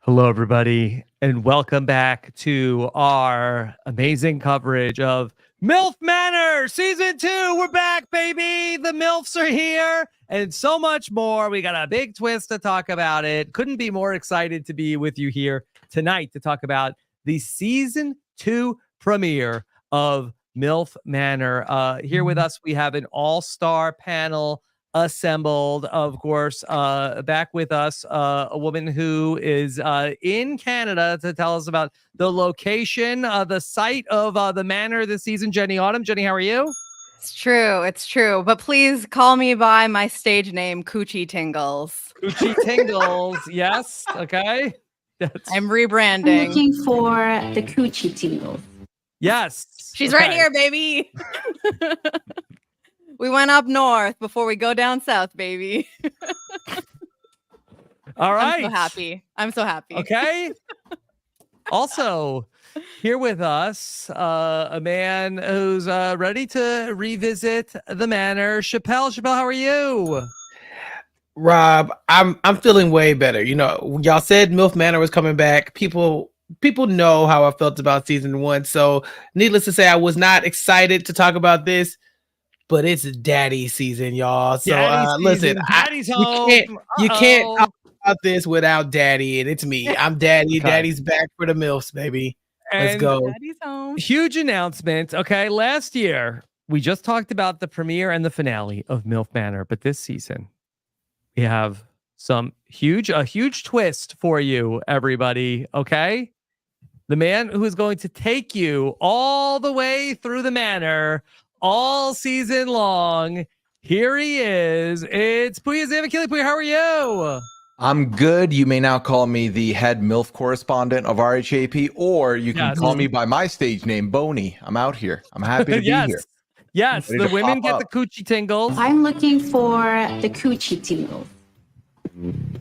Hello, everybody, and welcome back to our amazing coverage of Milf Manor Season 2. We're back, baby. The MILFs are here and so much more. We got a big twist to talk about it. Couldn't be more excited to be with you here tonight to talk about the Season 2 premiere of Milf Manor. Here with us, we have an all-star panel assembled, of course. Back with us, a woman who is in Canada to tell us about the location, the site of the manor this season. Jenny Autumn. Jenny, how are you? It's true. But please call me by my stage name, Coochie Tingles. Coochie Tingles. Yes. Okay. I'm rebranding. I'm looking for the Coochie Tingles. Yes. She's right here, baby. We went up north before we go down south, baby. All right. I'm so happy. Okay. Also, here with us, a man who's ready to revisit the manor. Chappelle, how are you? Rob, I'm feeling way better. You know, y'all said Milf Manor was coming back. People know how I felt about season 1. So needless to say, I was not excited to talk about this. But it's daddy season, y'all. So listen, Daddy's home. You can't talk about this without daddy, and it's me. I'm daddy. Okay. Daddy's back for the MILFs, baby. Let's go. Daddy's home. Huge announcement. Okay, last year we just talked about the premiere and the finale of Milf Manor, but this season we have a huge twist for you, everybody. Okay, the man who is going to take you all the way through the manor all season long. Here he is. It's Puya Zavakili. Puya, how are you? I'm good. You may now call me the head MILF correspondent of RHAP, or you can call me by my stage name, Boney. I'm out here. I'm happy to be here. Yes, the women get the coochie tingles. I'm looking for the Coochie Tingles.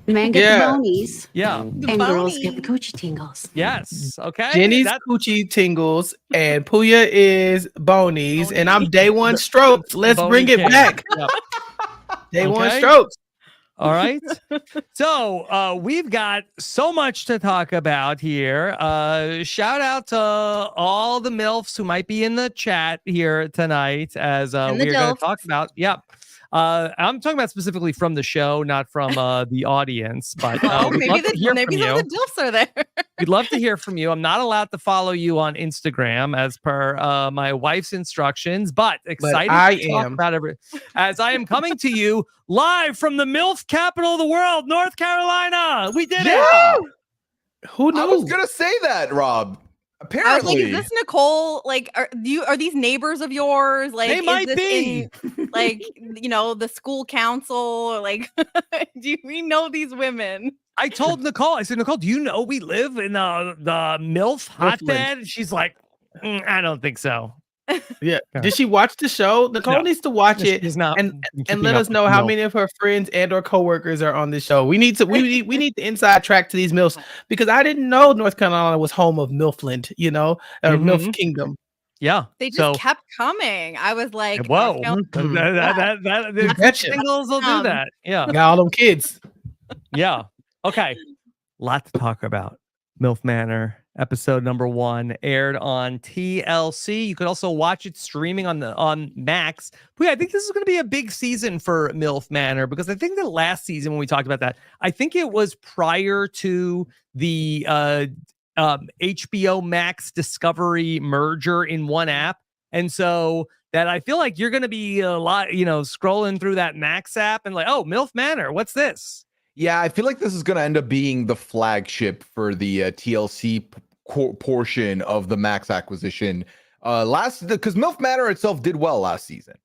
Men get the bonies. Yeah. And girls get the Coochie Tingles. Yes. Okay. Jenny's Coochie Tingles and Puya is bonies. And I'm day one strokes. Let's bring it back. Yep. Day one strokes. All right. So we've got so much to talk about here. Shout out to all the MILFs who might be in the chat here tonight as we're going to talk about. Yep. I'm talking about specifically from the show, not from the audience. But maybe some of the DILFs are there. We'd love to hear from you. I'm not allowed to follow you on Instagram as per my wife's instructions, but excited to talk about it as I am coming to you live from the MILF capital of the world, North Carolina. We did it. Who knows? I was gonna say that, Rob. Apparently, I was like, is this Nicole? Like, are these neighbors of yours? Like, they might be. Like, the school council. Like, do we know these women? I told Nicole. I said, Nicole, do you know we live in the MILF hotbed? She's like, I don't think so. Yeah. Did she watch the show? Nicole needs to watch it and let us know how many of her friends and or coworkers are on this show. We need the inside track to these MILFs because I didn't know North Carolina was home of MILFland, or MILF Kingdom. Yeah. They just kept coming. I was like, whoa. That singles will do that. Yeah. Got all them kids. Yeah. Okay. Lot to talk about. Milf Manor. Episode number 1 aired on TLC. You could also watch it streaming on Max. But yeah, I think this is going to be a big season for Milf Manor because I think the last season when we talked about that, I think it was prior to the HBO Max Discovery merger in one app. And so that I feel like you're going to be a lot, scrolling through that Max app and like, oh, Milf Manor, what's this? Yeah, I feel like this is going to end up being the flagship for the TLC portion of the Max acquisition. Because Milf Manor itself did well last season.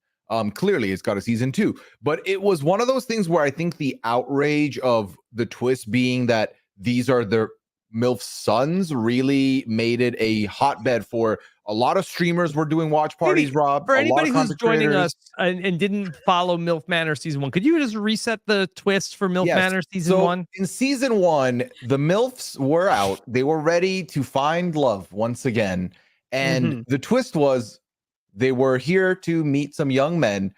Clearly, it's got a season 2, but it was one of those things where I think the outrage of the twist being that these are the MILF sons really made it a hotbed for a lot of streamers were doing watch parties, Rob. For anybody who's joining us and didn't follow Milf Manor season 1, could you just reset the twist for Milf Manor season 1? In season 1, the MILFs were out. They were ready to find love once again. And the twist was they were here to meet some young men,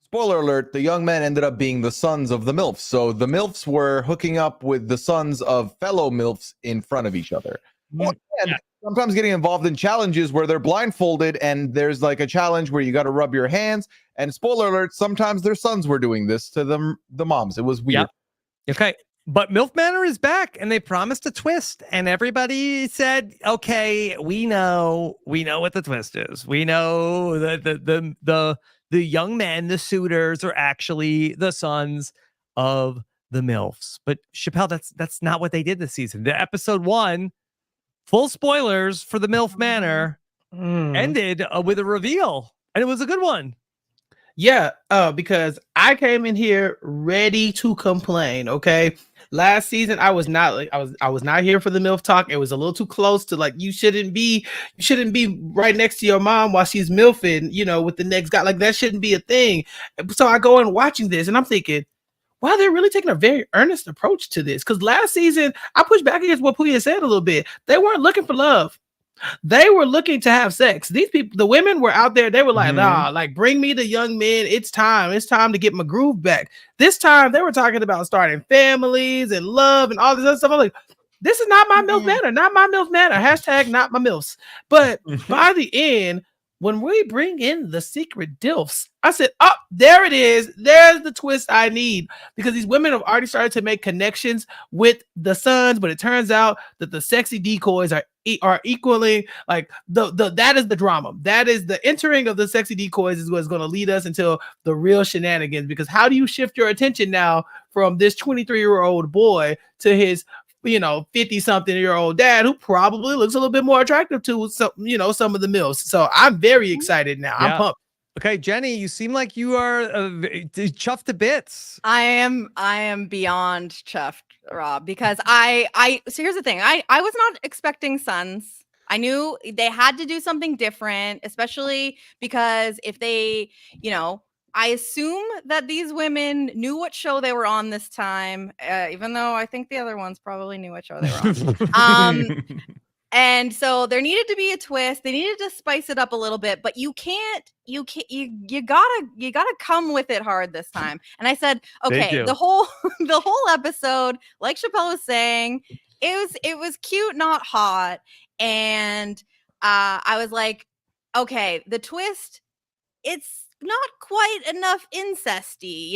spoiler alert, the young men ended up being the sons of the MILFs. So the MILFs were hooking up with the sons of fellow MILFs in front of each other. And sometimes getting involved in challenges where they're blindfolded and there's like a challenge where you got to rub your hands. And spoiler alert, sometimes their sons were doing this to the moms. It was weird. Yep. Okay. But Milf Manor is back and they promised a twist. And everybody said, okay, we know what the twist is. We know that the young men, the suitors, are actually the sons of the MILFs. But Chappelle, that's not what they did this season. The episode 1, full spoilers for the Milf Manor, ended with a reveal. And it was a good one. Yeah, because I came in here ready to complain. Okay, last season I was not here for the MILF talk. It was a little too close to like you shouldn't be right next to your mom while she's MILFing, with the next guy. Like that shouldn't be a thing. So I go in watching this and I'm thinking, wow, they're really taking a very earnest approach to this. Because last season I pushed back against what Puya said a little bit. They weren't looking for love. They were looking to have sex. These people, the women were out there. They were like, nah, like bring me the young men. It's time to get my groove back. This time they were talking about starting families and love and all this other stuff. I'm like, this is not my MILF Manor, not my MILF Manor. Hashtag not my MILFs. But by the end, when we bring in the secret DILFs, I said, oh, there it is. There's the twist I need. Because these women have already started to make connections with the sons, but it turns out that the sexy decoys are equaling, like that is the drama. That is the entering of the sexy decoys is what's going to lead us until the real shenanigans. Because how do you shift your attention now from this 23-year-old boy to his 50-something-year-old dad who probably looks a little bit more attractive to some of the MILFs. So I'm very excited now. I'm pumped. Okay, Jenny, you seem like you are chuffed to bits. I am beyond chuffed, Rob, because so here's the thing. I was not expecting sons. I knew they had to do something different, especially because if they, I assume that these women knew what show they were on this time, even though I think the other ones probably knew what show they were on. And so there needed to be a twist. They needed to spice it up a little bit, but you gotta come with it hard this time. And I said, okay, the whole episode, like Chappelle was saying, it was cute, not hot. And I was like, okay, the twist, it's not quite enough incesty,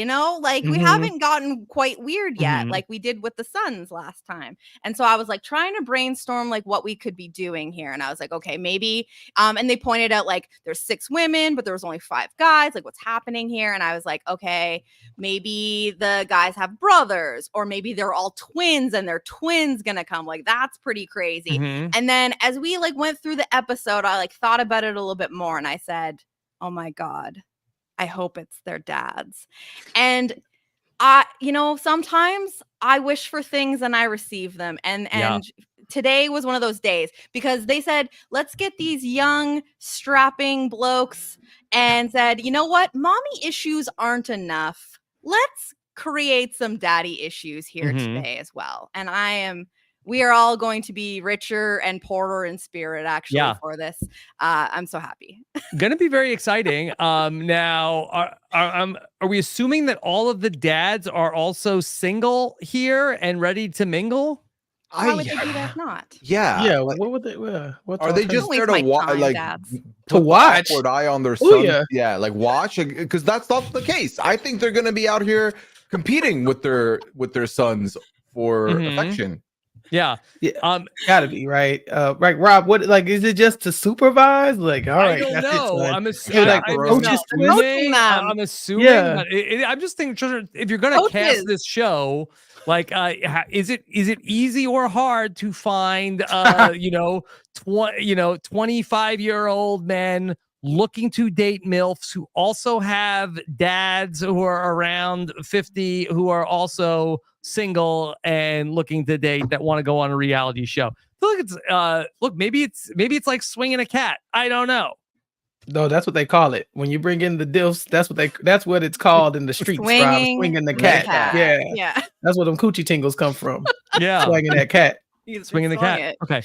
we haven't gotten quite weird yet, like we did with the sons last time. And so I was like trying to brainstorm like what we could be doing here. And I was like, okay, maybe, and they pointed out like there's 6 women, but there was only 5 guys, like what's happening here? And I was like, okay, maybe the guys have brothers, or maybe they're all twins and their twins gonna come. Like that's pretty crazy. And then as we like went through the episode, I like thought about it a little bit more and I said, oh my God, I hope it's their dads. And sometimes I wish for things and I receive them. And today was one of those days because they said, let's get these young strapping blokes, and said, you know what? Mommy issues aren't enough. Let's create some daddy issues here today as well. And we are all going to be richer and poorer in spirit actually for this. I'm so happy. Gonna be very exciting. Now, are we assuming that all of the dads are also single here and ready to mingle? Why would they do that? Not. Yeah. Like, what would they? Are they just there to watch? Like to watch? Put eye on their son? Yeah, like watch, because that's not the case. I think they're gonna be out here competing with their sons for affection. Yeah. Gotta be right. Right, Rob. What is it just to supervise? Like, all right, I don't know. I'm assuming. I'm just thinking, if you're gonna cast this show, like, is it easy or hard to find 25-year-old men looking to date MILFs who also have dads who are around 50 who are also single and looking to date, that want to go on a reality show? I feel like maybe it's like swinging a cat. I don't know. No, that's what they call it. When you bring in the DILFs, that's what it's called in the streets. Swinging the cat. Yeah. That's where them coochie tingles come from. Yeah. Swinging that cat. Swinging the cat. Okay.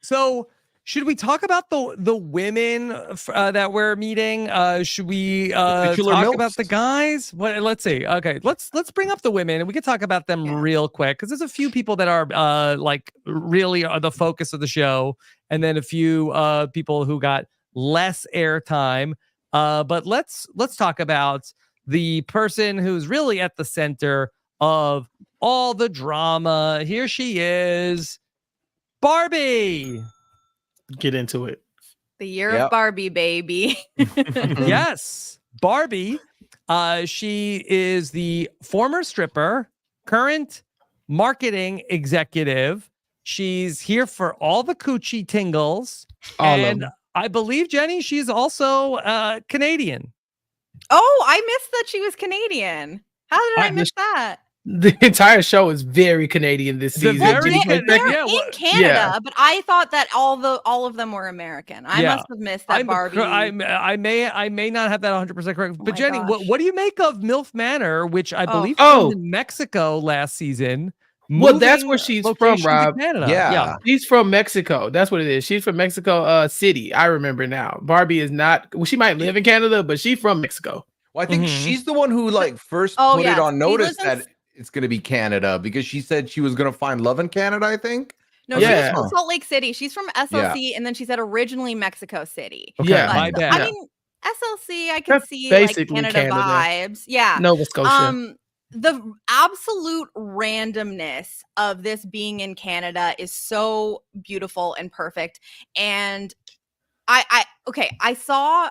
So Should we talk about the women that we're meeting? Should we talk MILFs. about the guys? What? Let's see. Okay, let's bring up the women, and we can talk about them real quick because there's a few people that are like really are the focus of the show, and then a few people who got less airtime. But let's talk about the person who's really at the center of all the drama. Here she is, Barbie. Get into it. The year of Barbie, baby. Yes, Barbie. She is the former stripper, current marketing executive. She's here for all the coochie tingles. And I believe, Jenny, she's also Canadian. Oh, I missed that she was Canadian. How did I miss that? The entire show is very Canadian this season. They're in Canada, but I thought that all of them were American. I must have missed that. Barbie. I may not have that 100% correct. But Jenny, what do you make of Milf Manor, which I believe was in Mexico last season? Well, that's where she's from, Rob. Yeah, she's from Mexico. That's what it is. She's from Mexico City. I remember now. Barbie is not. Well, she might live in Canada, but she's from Mexico. Well, I think she's the one who like first put it on notice that it's going to be Canada because she said she was going to find love in Canada, I think. No, she's from Salt Lake City. She's from SLC, and then she said originally Mexico City. Okay, my bad. I mean, SLC, I can see like Canada vibes. Yeah. Nova Scotia. The absolute randomness of this being in Canada is so beautiful and perfect. And I saw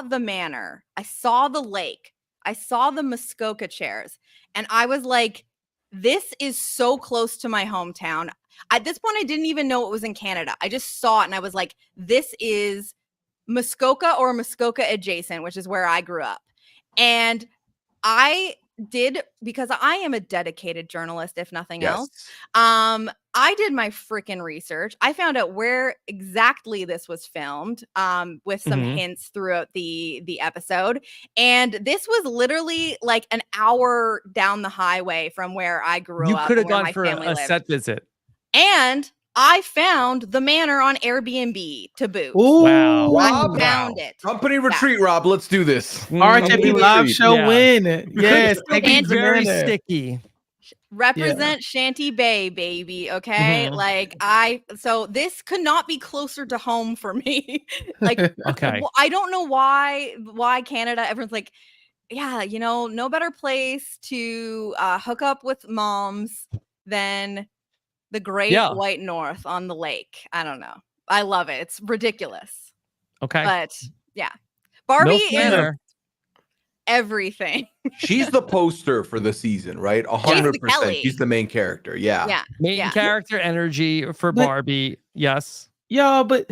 the manor. I saw the lake. I saw the Muskoka chairs. And I was like, this is so close to my hometown. At this point, I didn't even know it was in Canada. I just saw it and I was like, this is Muskoka or Muskoka adjacent, which is where I grew up. And I did, because I am a dedicated journalist, if nothing else. I did my freaking research. I found out where exactly this was filmed, with some hints throughout the episode. And this was literally like an hour down the highway from where I grew up. You could have gone for a set visit. And I found the manor on Airbnb to boot. Ooh, wow. I found it. Company retreat, Rob. Let's do this. RHAP live show win. Yes. It's very sticky. Represent Shanty Bay, baby. Okay. So this could not be closer to home for me. Like, I don't know why Canada, everyone's like, yeah, no better place to hook up with moms than the great white north on the lake. I don't know. I love it. It's ridiculous. Okay. But yeah. Barbie is everything. She's the poster for the season, right? 100%. She's the main character. Yeah. Main character energy for Barbie. Yes. Y'all, but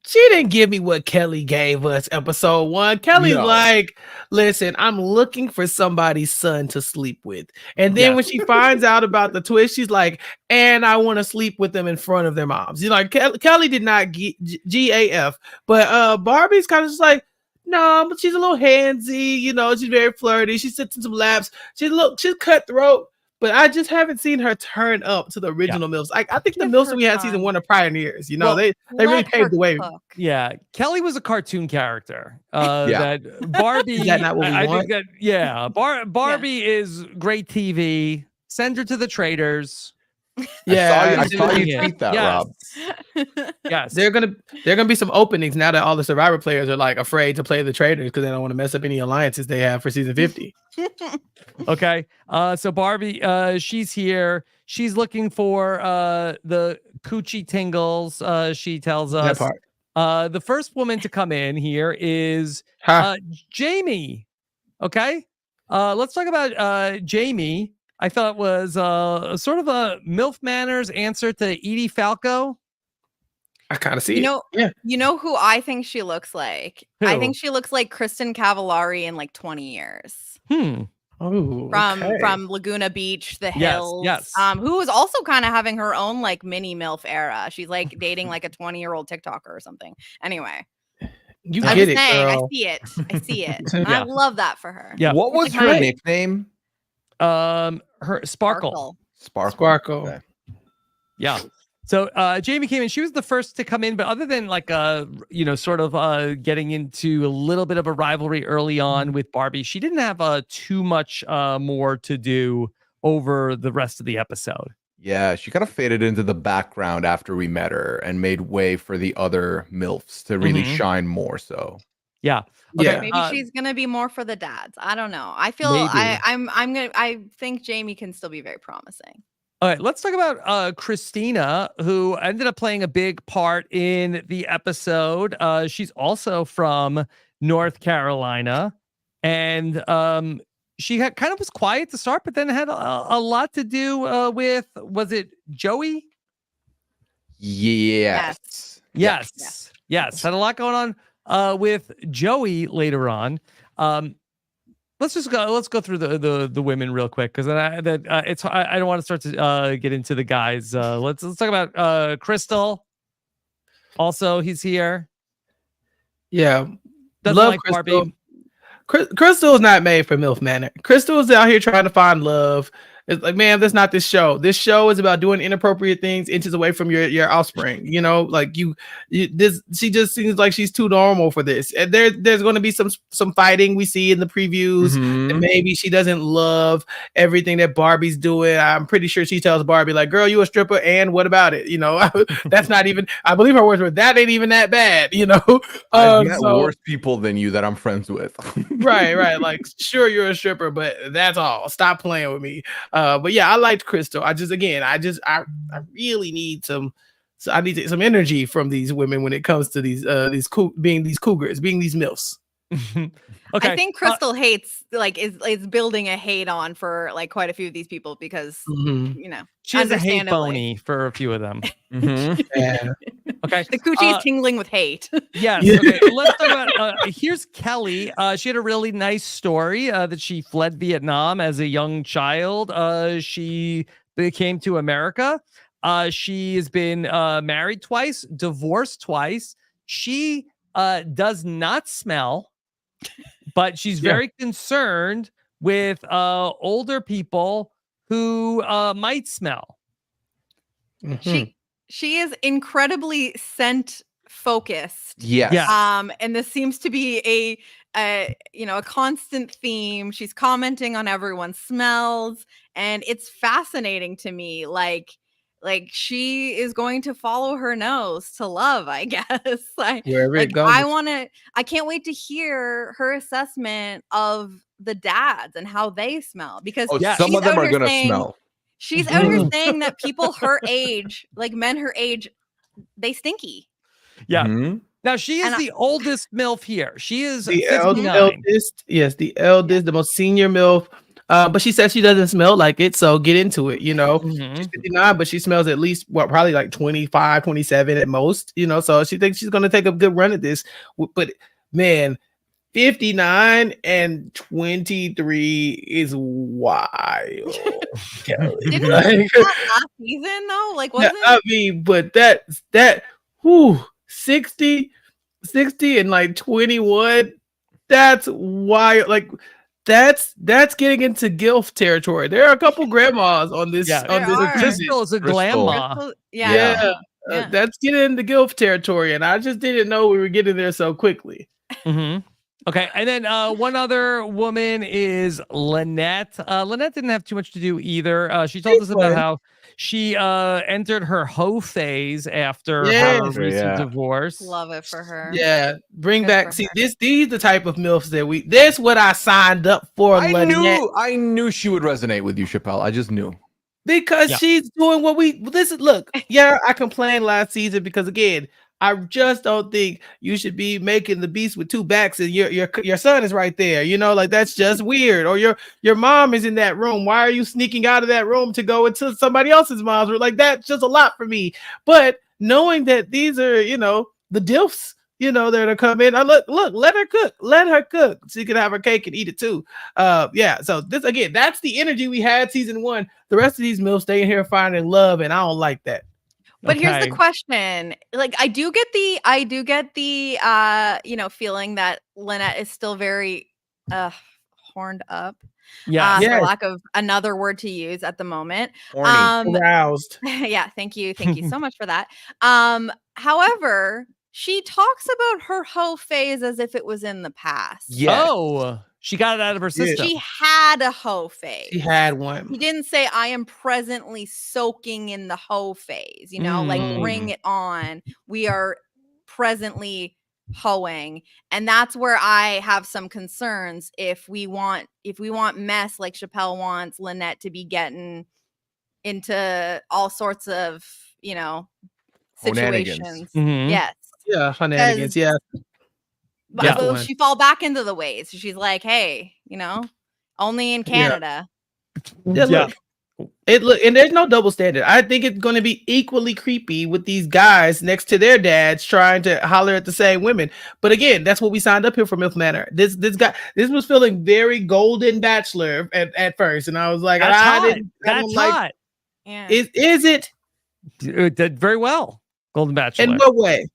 she didn't give me what Kelly gave us episode 1. Kelly's like, listen, I'm looking for somebody's son to sleep with. And then when she finds out about the twist, she's like, and I want to sleep with them in front of their moms. Kelly did not GAF, but Barbie's kind of just like, no, but she's a little handsy, she's very flirty. She sits in some laps. She's cutthroat. But I just haven't seen her turn up to the original MILFs. I think the MILFs we had season 1 are pioneers. They really paved the way. Yeah, Kelly was a cartoon character. That Barbie. Is that not what we want? Think that Barbie is great TV. Send her to the traders. Yeah, I saw you tweet that, Rob. Yes, there are gonna be some openings now that all the Survivor players are like afraid to play the traders because they don't want to mess up any alliances they have for season 50. Okay, so Barbie, she's here. She's looking for the coochie tingles. She tells us that part. The first woman to come in here is Jamie. Okay, let's talk about Jamie. I thought was sort of a Milf Manor's answer to Edie Falco. I kind of see it. You know who I think she looks like? Who? I think she looks like Kristen Cavallari in like 20 years. Oh, from Laguna Beach, the Hills. Yes. Who is also kind of having her own like mini MILF era. She's like dating like a 20-year-old TikTker or something. Anyway. You get it, girl. I see it. I love that for her. Yeah. What was her nickname? Her Sparkle. Sparkle. Okay. Yeah. So Jamie came in. She was the first to come in, but other than like sort of getting into a little bit of a rivalry early on with Barbie, she didn't have too much more to do over the rest of the episode. Yeah, she kind of faded into the background after we met her and made way for the other MILFs to really shine more so. Yeah. Okay. Yeah. Maybe she's gonna be more for the dads. I don't know. I feel I think Jamie can still be very promising. All right, let's talk about Christina, who ended up playing a big part in the episode. She's also from North Carolina, and she kind of was quiet to start, but then had a lot to do with, was it Joey? Yes. Had a lot going on with Joey later on. Let's go through the women real quick, because I don't want to start to get into the guys. Let's talk about Crystal. Also, he's here. Yeah, doesn't love like Crystal. Barbie. Crystal is not made for MILF Manor. Crystal is out here trying to find love. It's like, man, that's not this show. This show is about doing inappropriate things inches away from your offspring. You know, like she just seems like she's too normal for this. And there's going to be some fighting we see in the previews. And maybe she doesn't love everything that Barbie's doing. I'm pretty sure she tells Barbie, like, girl, you a stripper, and what about it? You know, that's not even, I believe her words were, that ain't even that bad, you know. I've met worse people than you that I'm friends with. right. Like, sure, you're a stripper, but that's all. Stop playing with me. But yeah, I liked Crystal. I really need some energy from these women when it comes to these cougars, being these MILFs. Okay. I think Crystal hates, like, is building a hate on for like quite a few of these people because you know, she has a hate pony for a few of them. Yeah. Okay. The coochie is tingling with hate. Yes. Okay. Let's talk about. Here's Kelly. She had a really nice story that she fled Vietnam as a young child. She came to America. She has been married twice, divorced twice. She does not smell, but she's very concerned with older people who might smell. She is incredibly scent focused. Yes. And this seems to be a constant theme. She's commenting on everyone's smells, and it's fascinating to me. Like she is going to follow her nose to love, I guess. Wherever it goes. I can't wait to hear her assessment of the dads and how they smell, because some of them are gonna smell. She's out here saying that people her age, like men her age, they stinky. Yeah. Now she is the oldest MILF here. She is the 59. eldest. Yes, the eldest, the most senior MILF. But she says she doesn't smell like it, so get into it. You know, she's 59, but she smells at least probably like 25, 27 at most. You know, so she thinks she's gonna take a good run at this. But man, 59 and 23 is wild. Didn't last season though? Like, wasn't I mean, but that 60 and like 21, that's wild. Like, that's getting into GILF territory. There are a couple grandmas on this. Crystal is a grandma. Yeah. That's getting into GILF territory, and I just didn't know we were getting there so quickly. Okay, and then one other woman is Lynette. Lynette didn't have too much to do either. She told us about how she entered her hoe phase after her recent divorce. Love it for her. Yeah, bring back. See, these the type of MILFs that that's what I signed up for. I knew she would resonate with you, Chappelle. I just knew. Because she's doing what look, I complained last season because, again, I just don't think you should be making the beast with two backs and your son is right there. You know, like, that's just weird. Or your mom is in that room. Why are you sneaking out of that room to go into somebody else's mom's room? Like, that's just a lot for me. But knowing that these are, the DILFs, they're to come in. Look, let her cook. She can have her cake and eat it too. So this, again, that's the energy we had season 1. The rest of these MILFs stay in here finding love, and I don't like that. But here's the question. Like, I do get the feeling that Lynette is still very horned up. For lack of another word to use at the moment. Aroused. Yeah, thank you so much for that. However, she talks about her hoe phase as if it was in the past. Yeah. Oh, she got it out of her system. She had a hoe phase. She had one. He didn't say, I am presently soaking in the hoe phase, like bring it on. We are presently hoeing. And that's where I have some concerns if we want mess like Chappelle wants Lynette to be getting into all sorts of, situations. Yes. Yeah, shenanigans. Yeah. But she fall back into the ways. She's like, hey, only in Canada. Look, and there's no double standard. I think it's going to be equally creepy with these guys next to their dads trying to holler at the same women. But again, that's what we signed up here for Milf Manor. This was feeling very Golden Bachelor at first, and I was like, that's hot. Yeah. Is it? It did very well. Golden Bachelor. In what way?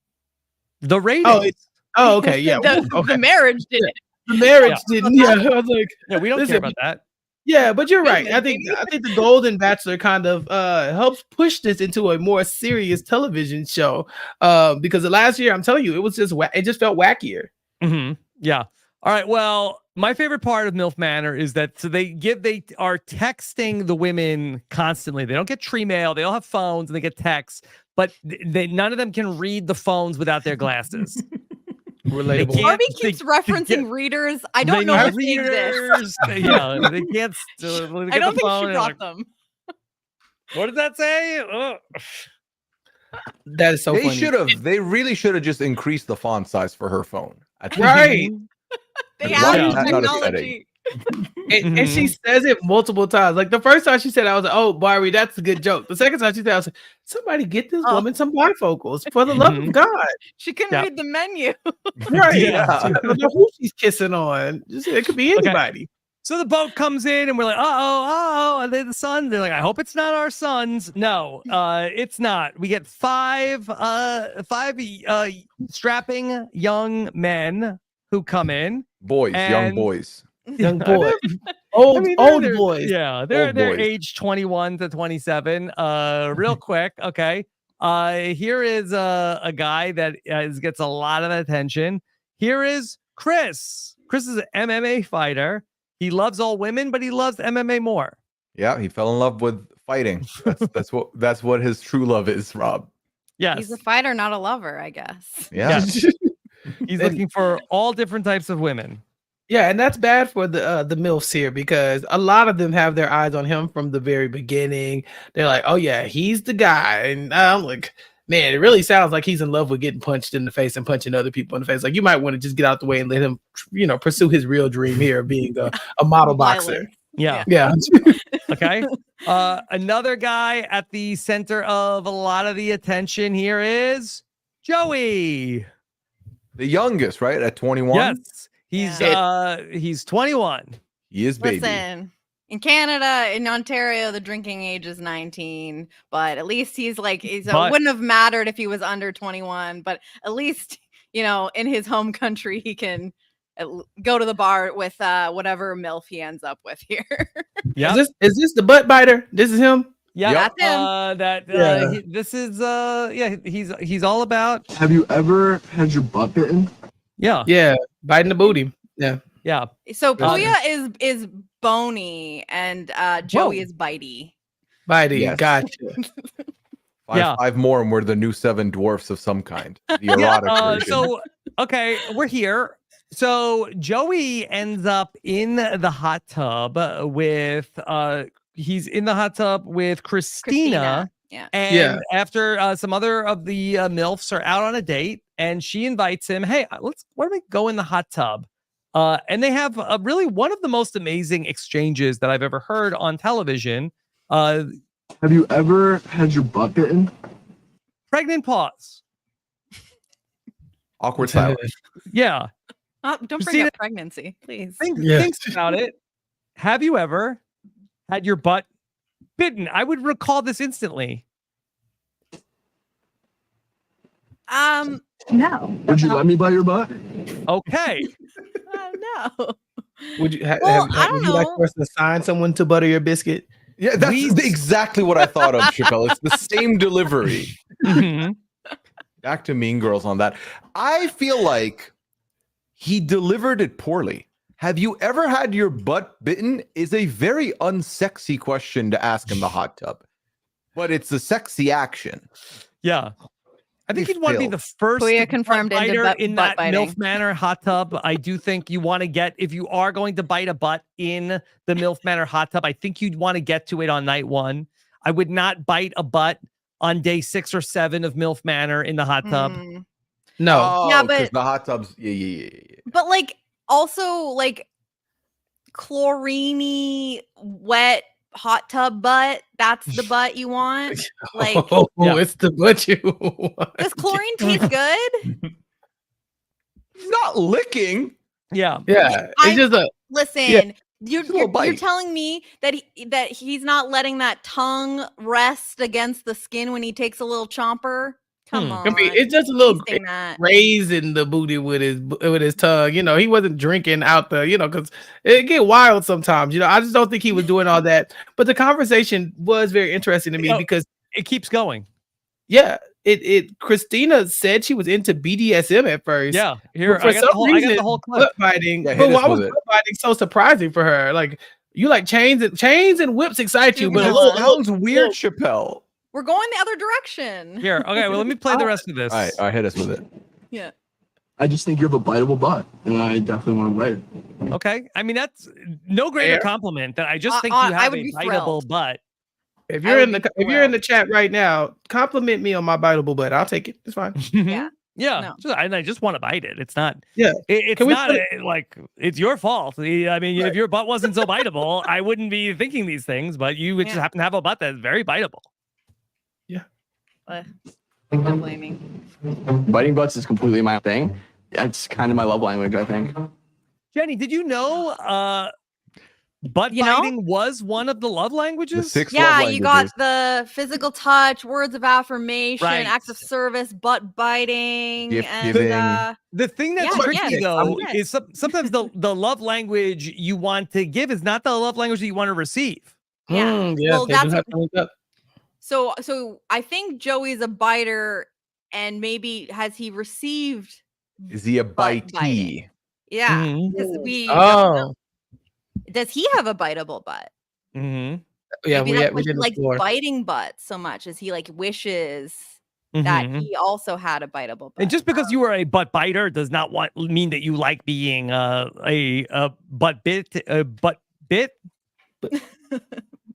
The ratings. Oh, okay, yeah. The marriage did it. The marriage didn't. Yeah, I was like, we don't care about that. Yeah, but you're right. I think the Golden Bachelor kind of helps push this into a more serious television show. Because the last year, I'm telling you, it was just it just felt wackier. Yeah. All right. Well, my favorite part of MILF Manor is that they are texting the women constantly. They don't get tree mail. They all have phones and they get texts, but none of them can read the phones without their glasses. Relatable. Barbie keeps referencing readers. I don't know if they exist. They can't. I don't think she got them. What did that say? That is so funny. They really should have just increased the font size for her phone. Right. They have technology. And she says it multiple times. Like the first time she said, I was like, "Oh, Barbie, that's a good joke." The second time she said, I was like, "Somebody get this woman some bifocals for the love of God." She couldn't read the menu. Right? I don't know who she's kissing on. It could be anybody. So the boat comes in, and we're like, are they the sons? They're like, I hope it's not our sons. No, it's not. We get five strapping young men who come in. Young boys. Young boy. Old boys. Yeah, they're age 21 to 27. Real quick, okay. Here is a guy that gets a lot of attention. Here is Chris. Chris is an MMA fighter. He loves all women, but he loves MMA more. Yeah, he fell in love with fighting. That's what his true love is, Rob. Yes. He's a fighter, not a lover, I guess. Yeah. He's looking for all different types of women. Yeah, and that's bad for the MILFs here because a lot of them have their eyes on him from the very beginning. They're like, "Oh yeah, he's the guy," and I'm like, man, it really sounds like he's in love with getting punched in the face and punching other people in the face. Like you might want to just get out the way and let him, pursue his real dream here of being a model boxer. Yeah. Okay. Another guy at the center of a lot of the attention here is Joey, the youngest, right? At 21. Yes. He's 21. He is baby. Listen, in Canada, in Ontario, the drinking age is 19, but at least it wouldn't have mattered if he was under 21, but at least, in his home country, he can go to the bar with whatever MILF he ends up with here. Yeah. Is this the butt biter? This is him? Yeah, that's him. This is he's all about. Have you ever had your butt bitten? Yeah, biting the booty. Yeah. So Puya is bony and Joey is bitey. Bitey, gotcha. Five more, and we're the new 7 dwarfs of some kind. The erotic version. So okay, we're here. So Joey ends up in the hot tub with he's in the hot tub with Christina. Yeah. And after some other of the MILFs are out on a date, and she invites him, hey, why don't we go in the hot tub? And they have really one of the most amazing exchanges that I've ever heard on television. Have you ever had your butt bitten? Pregnant pause. Awkward silence. Yeah. Don't bring up pregnancy, please. Think about it. Have you ever had your butt bitten? I would recall this instantly. No. Would you let me buy your butt? Okay. No. Would you I don't would you like know. for us to assign someone to butter your biscuit? Yeah, that's exactly what I thought of, Chappelle. It's the same delivery. Mhm. Back to Mean Girls on that. I feel like he delivered it poorly. Have you ever had your butt bitten? Is a very unsexy question to ask in the hot tub, but it's a sexy action. Yeah. I think you'd want to be the first Puya confirmed into biter in butt that biting. MILF Manor hot tub. I do think you want to get, if you are going to bite a butt in the MILF Manor hot tub, I think you'd want to get to it on night 1. I would not bite a butt on day 6 or 7 of MILF Manor in the hot tub. No. Oh, Yeah, because but- the hot tubs. Yeah. But like also like chlorine wet hot tub butt, that's the butt you want. Like Yeah. It's the butt you want. does chlorine taste good? Not licking. Yeah. Yeah, it's just a Listen, you're Just a little bite. telling me that he's not letting that tongue rest against the skin when he takes a little chomper? Come on. I mean, it's just a little Tasting that. raising the booty with his tongue. You know, he wasn't drinking out the, because it get wild sometimes. I just don't think he was doing all that. But the conversation was very interesting to me because it keeps going. Yeah, Christina said she was into BDSM at first. Yeah, here For I got the whole clip. Butt biting. Yeah, but hit us why was with it. butt biting so surprising for her? Like you like chains and whips excite you, but a It little sounds weird, Chappelle. We're going the other direction. Here, okay, well, let me play the rest of this. All right, hit us with it. Yeah. I just think you have a biteable butt, and I definitely want to bite it. Okay, I mean, that's no greater Fair. compliment than I just think I you have would a be biteable thrilled. butt. If I you're would in be the if you're in the chat right now, compliment me on my biteable butt. I'll take it. It's fine. Yeah. Yeah, No. and I just want to bite it. It's not. Yeah. It's Can we not put like it's your fault. I mean, if your butt wasn't so biteable, I wouldn't be thinking these things. But you would just Yeah. happen to have a butt that's very biteable. No blaming. Biting butts is completely my thing. It's kind of my love language, I think. Jenny, did you know butt biting was one of the love languages? The 6 Yeah, love you got languages. the physical touch, words of affirmation, Right. acts of service, butt biting, Gift and giving. The thing that's Yeah, tricky yes, though yes. is sometimes the love language you want to give is not the love language that you want to receive. Yeah. Yeah. Well, they do that's have to link up. so I think Joey's a biter, and maybe has he received? Is he a Butt bitey? biting. Yeah, Mhm. because we don't Oh, know. Does he have a biteable butt? Mhm. yeah. Maybe We that's why we he did likes before. biting butts so much, as he like wishes that Mhm. he also had a biteable butt. And just because you are a butt biter does not mean that you like being a butt bit butt bit.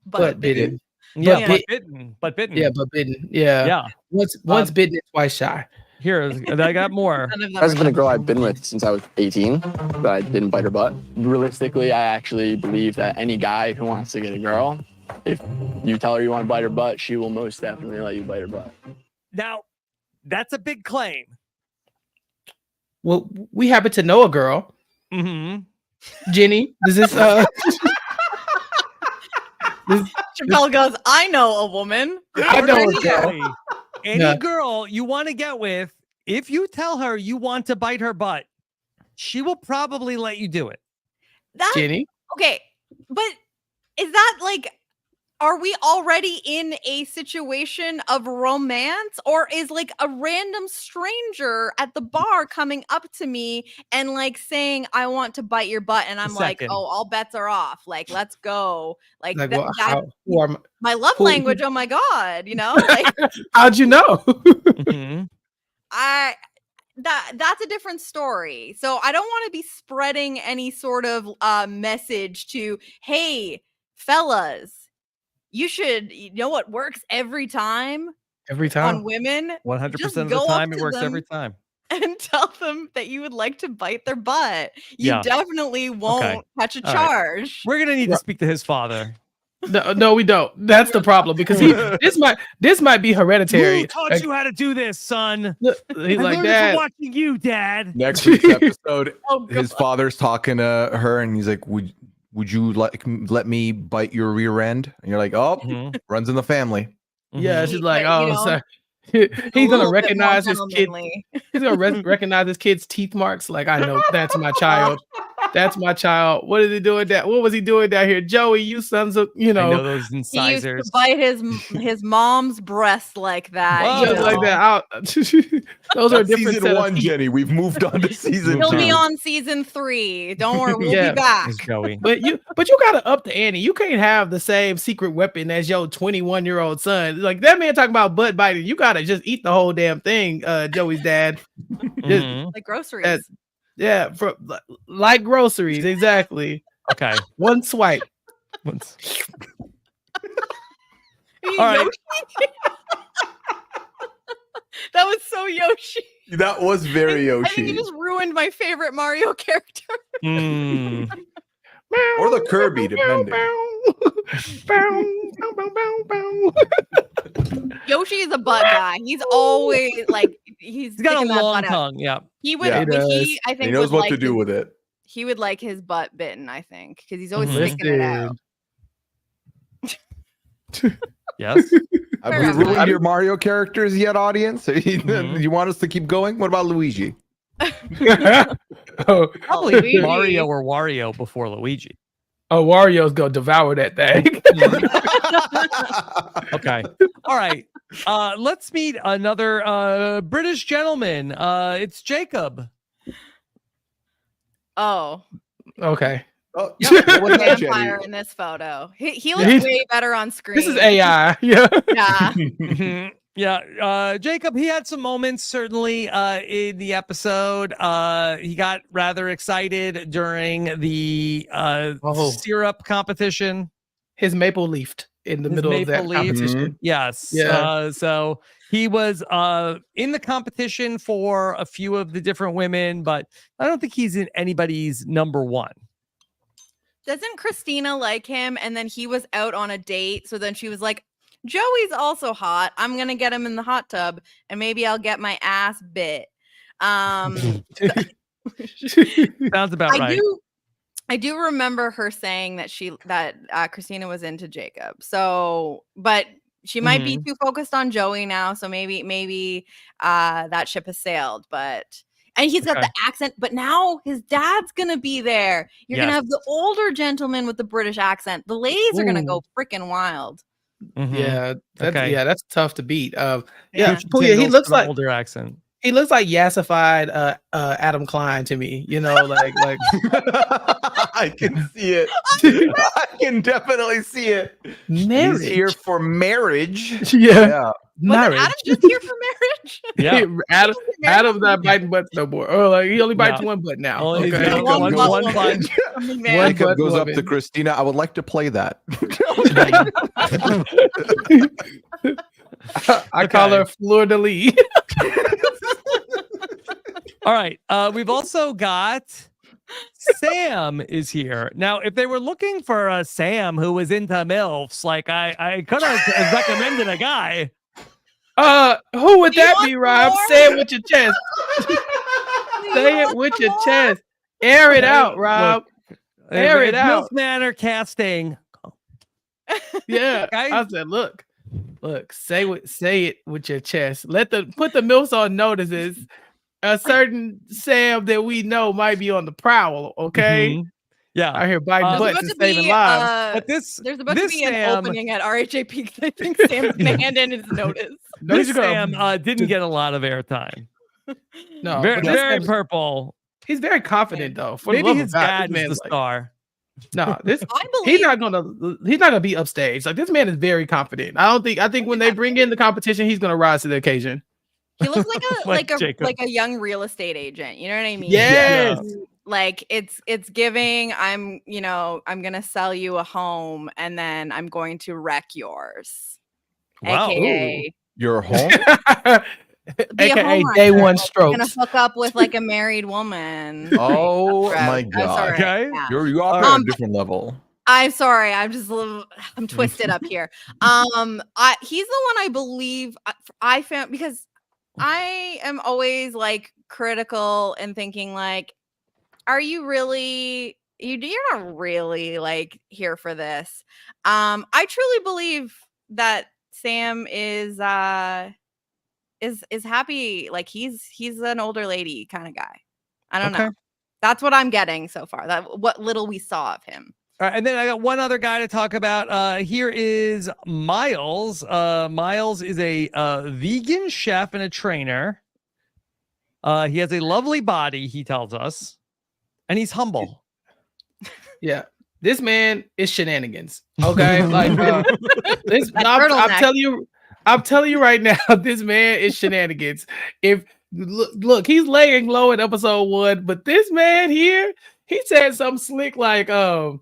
Butt bitten. Yeah, Yeah. butt bitten. Butt bitten. Yeah, but bitten. Yeah. Yeah. Once bitten, twice shy. Here, I got more. None of them There's are been a girl I've been with since I was 18, but I didn't bite her butt. Realistically, I actually believe that any guy who wants to get a girl, if you tell her you want to bite her butt, she will most definitely let you bite her butt. Now, that's a big claim. Well, we happen to know a girl, Mm-hmm. Jenny. Does this Chappelle goes, I know a woman. I know a girl. Any Yeah. girl you want to get with, if you tell her you want to bite her butt, she will probably let you do it. That Jenny? okay, but is that like, are we already in a situation of romance, or is like a random stranger at the bar coming up to me and like saying, I want to bite your butt, and I'm like, second. oh, all bets are off, like let's go, like, Like, that, well, that- who are my love who- language, oh my god, like how'd you know? Mhm. that's a different story. So I don't want to be spreading any sort of message to, hey, fellas, you should, know what works every time Every on time. women, 100% Just of the go up time, it to works them. every time. and tell them that you would like to bite their butt. You Yeah. definitely won't catch a All right. charge. We're going to need to speak to his father. No, we don't. That's the problem because this might be hereditary. Who taught Like, you how to do this, son? he's I like learned it that. from watching you, Dad. Next week's episode, Oh, his God. father's talking to her, and he's like, "Would you let me bite your rear end?" And you're like, "Oh, Mhm. runs in the family." Yeah, Mhm. she's like, But, you oh, know, sorry. A He's gonna little bit more recognize his kid. gentlemanly. He's gonna recognize his kid's teeth marks. Like, I know that's my child. That's my child. What is he doing that? What was he doing down here? Joey, you sons of, I know those He used incisors. to bite his mom's breast like that. Whoa. just like that. Those are different season set of 1, teeth. Jenny. We've moved on to season He'll 2. be on season 3. Don't worry, we'll Yeah. be back. It's Joey. But you gotta up the ante. You can't have the same secret weapon as your 21-year-old son. Like that man talking about butt biting. You gotta just eat the whole damn thing, Joey's dad. Mhm. Like groceries. Yeah, like groceries, exactly. Okay. One swipe. Once. All right. That was so Yoshi. That was very I think you Yoshi. just ruined my favorite Mario character. Mm. Or the Kirby, depending. Yoshi is a butt guy. He's always like he's He's got a sticking that long butt out. tongue. Yeah. He would. Yeah. He, I think He knows would what like to do with it. He would like his butt bitten. I think because he's always Mhm. sticking it out. Yes. Have Fair we enough. ruined your Mario characters yet, audience? Mhm. You want us to keep going? What about Luigi? Probably Luigi. Mario or Wario before Luigi. Oh, Wario's gonna devour that thing. Okay. All right. Let's meet another British gentleman. It's Jacob. Oh, Okay. Oh, yeah, what was that, vampire Jenny? in this photo. He looks way better on screen. This is AI. Yeah. Yeah. Mhm. Yeah, Jacob, he had some moments certainly in the episode. He got rather excited during the syrup competition. His maple leafed in the His middle of that maple leaf. competition. Yes. Yeah. So he was in the competition for a few of the different women, but I don't think he's in anybody's number one. Doesn't Christina like him? And then he was out on a date. So then she was like, Joey's also hot. I'm going to get him in the hot tub and maybe I'll get my ass bit. Sounds about right. I do remember her saying that Christina was into Jacob. So, but she might be too focused on Joey now. So maybe that ship has sailed, and he's got the accent, but now his dad's going to be there. You're going to have the older gentleman with the British accent. The ladies are going to go freaking wild. Yeah, that's tough to beat. Yeah, he looks like older accent. He looks like yassified Adam Klein to me. You know, like I can see it. I can definitely see it. Marriage. He's here for marriage. Yeah. Marriage. Adam just here for marriage? Yeah. Adam's not biting butts no more. Or like he only bites one butt now. Only Okay. one butt. Jacob goes up to Christina. I would like to play that. I call her Fleur de Lis. All right. We've also got Sam is here. Now, if they were looking for a Sam who was into MILFs, like I could have recommended a guy. Who would that be, Rob? Say it with your chest. Say it with your chest. Air it out, Rob. Air it out. Milf Manor casting. Yeah. I said, look, say it with your chest. Put the MILFs on notices. A certain Sam that we know might be on the prowl, okay? Yeah. I hear biting butts and saving lives. But there's about to be an opening at RHAP because I think Sam's gonna hand in his notice. This Sam didn't get a lot of airtime. No, very purple. He's very confident though. For Maybe the love his of God, dad this is man's the star. No, this I he's believe not gonna be upstage. Like this man is very confident. I think when they bring in the competition, he's gonna rise to the occasion. he looks like Jacob. a young real estate agent. You know what I mean? Yes. Like it's giving. I'm gonna sell you a home and then I'm going to wreck yours. Wow. AKA Your home? be a AKA home day wrecker. one I'm strokes. gonna hook up with like a married woman. Oh my I'm God. sorry. Okay. Yeah. You operate on a different level. I'm sorry. I'm twisted up here. He's the one I believe I found because I am always like critical and thinking like, are you really you're not really like here for this. I truly believe that Sam is happy. Like he's an older lady kind of guy. I don't know. That's what I'm getting so far. That what little we saw of him. All right, and then I got one other guy to talk about. Here is Miles. Miles is a vegan chef and a trainer. He has a lovely body, he tells us, and he's humble. Yeah, this man is shenanigans. Okay, like I'm telling you right now, this man is shenanigans. If look, he's laying low in episode 1, but this man here, he said something slick like, "Oh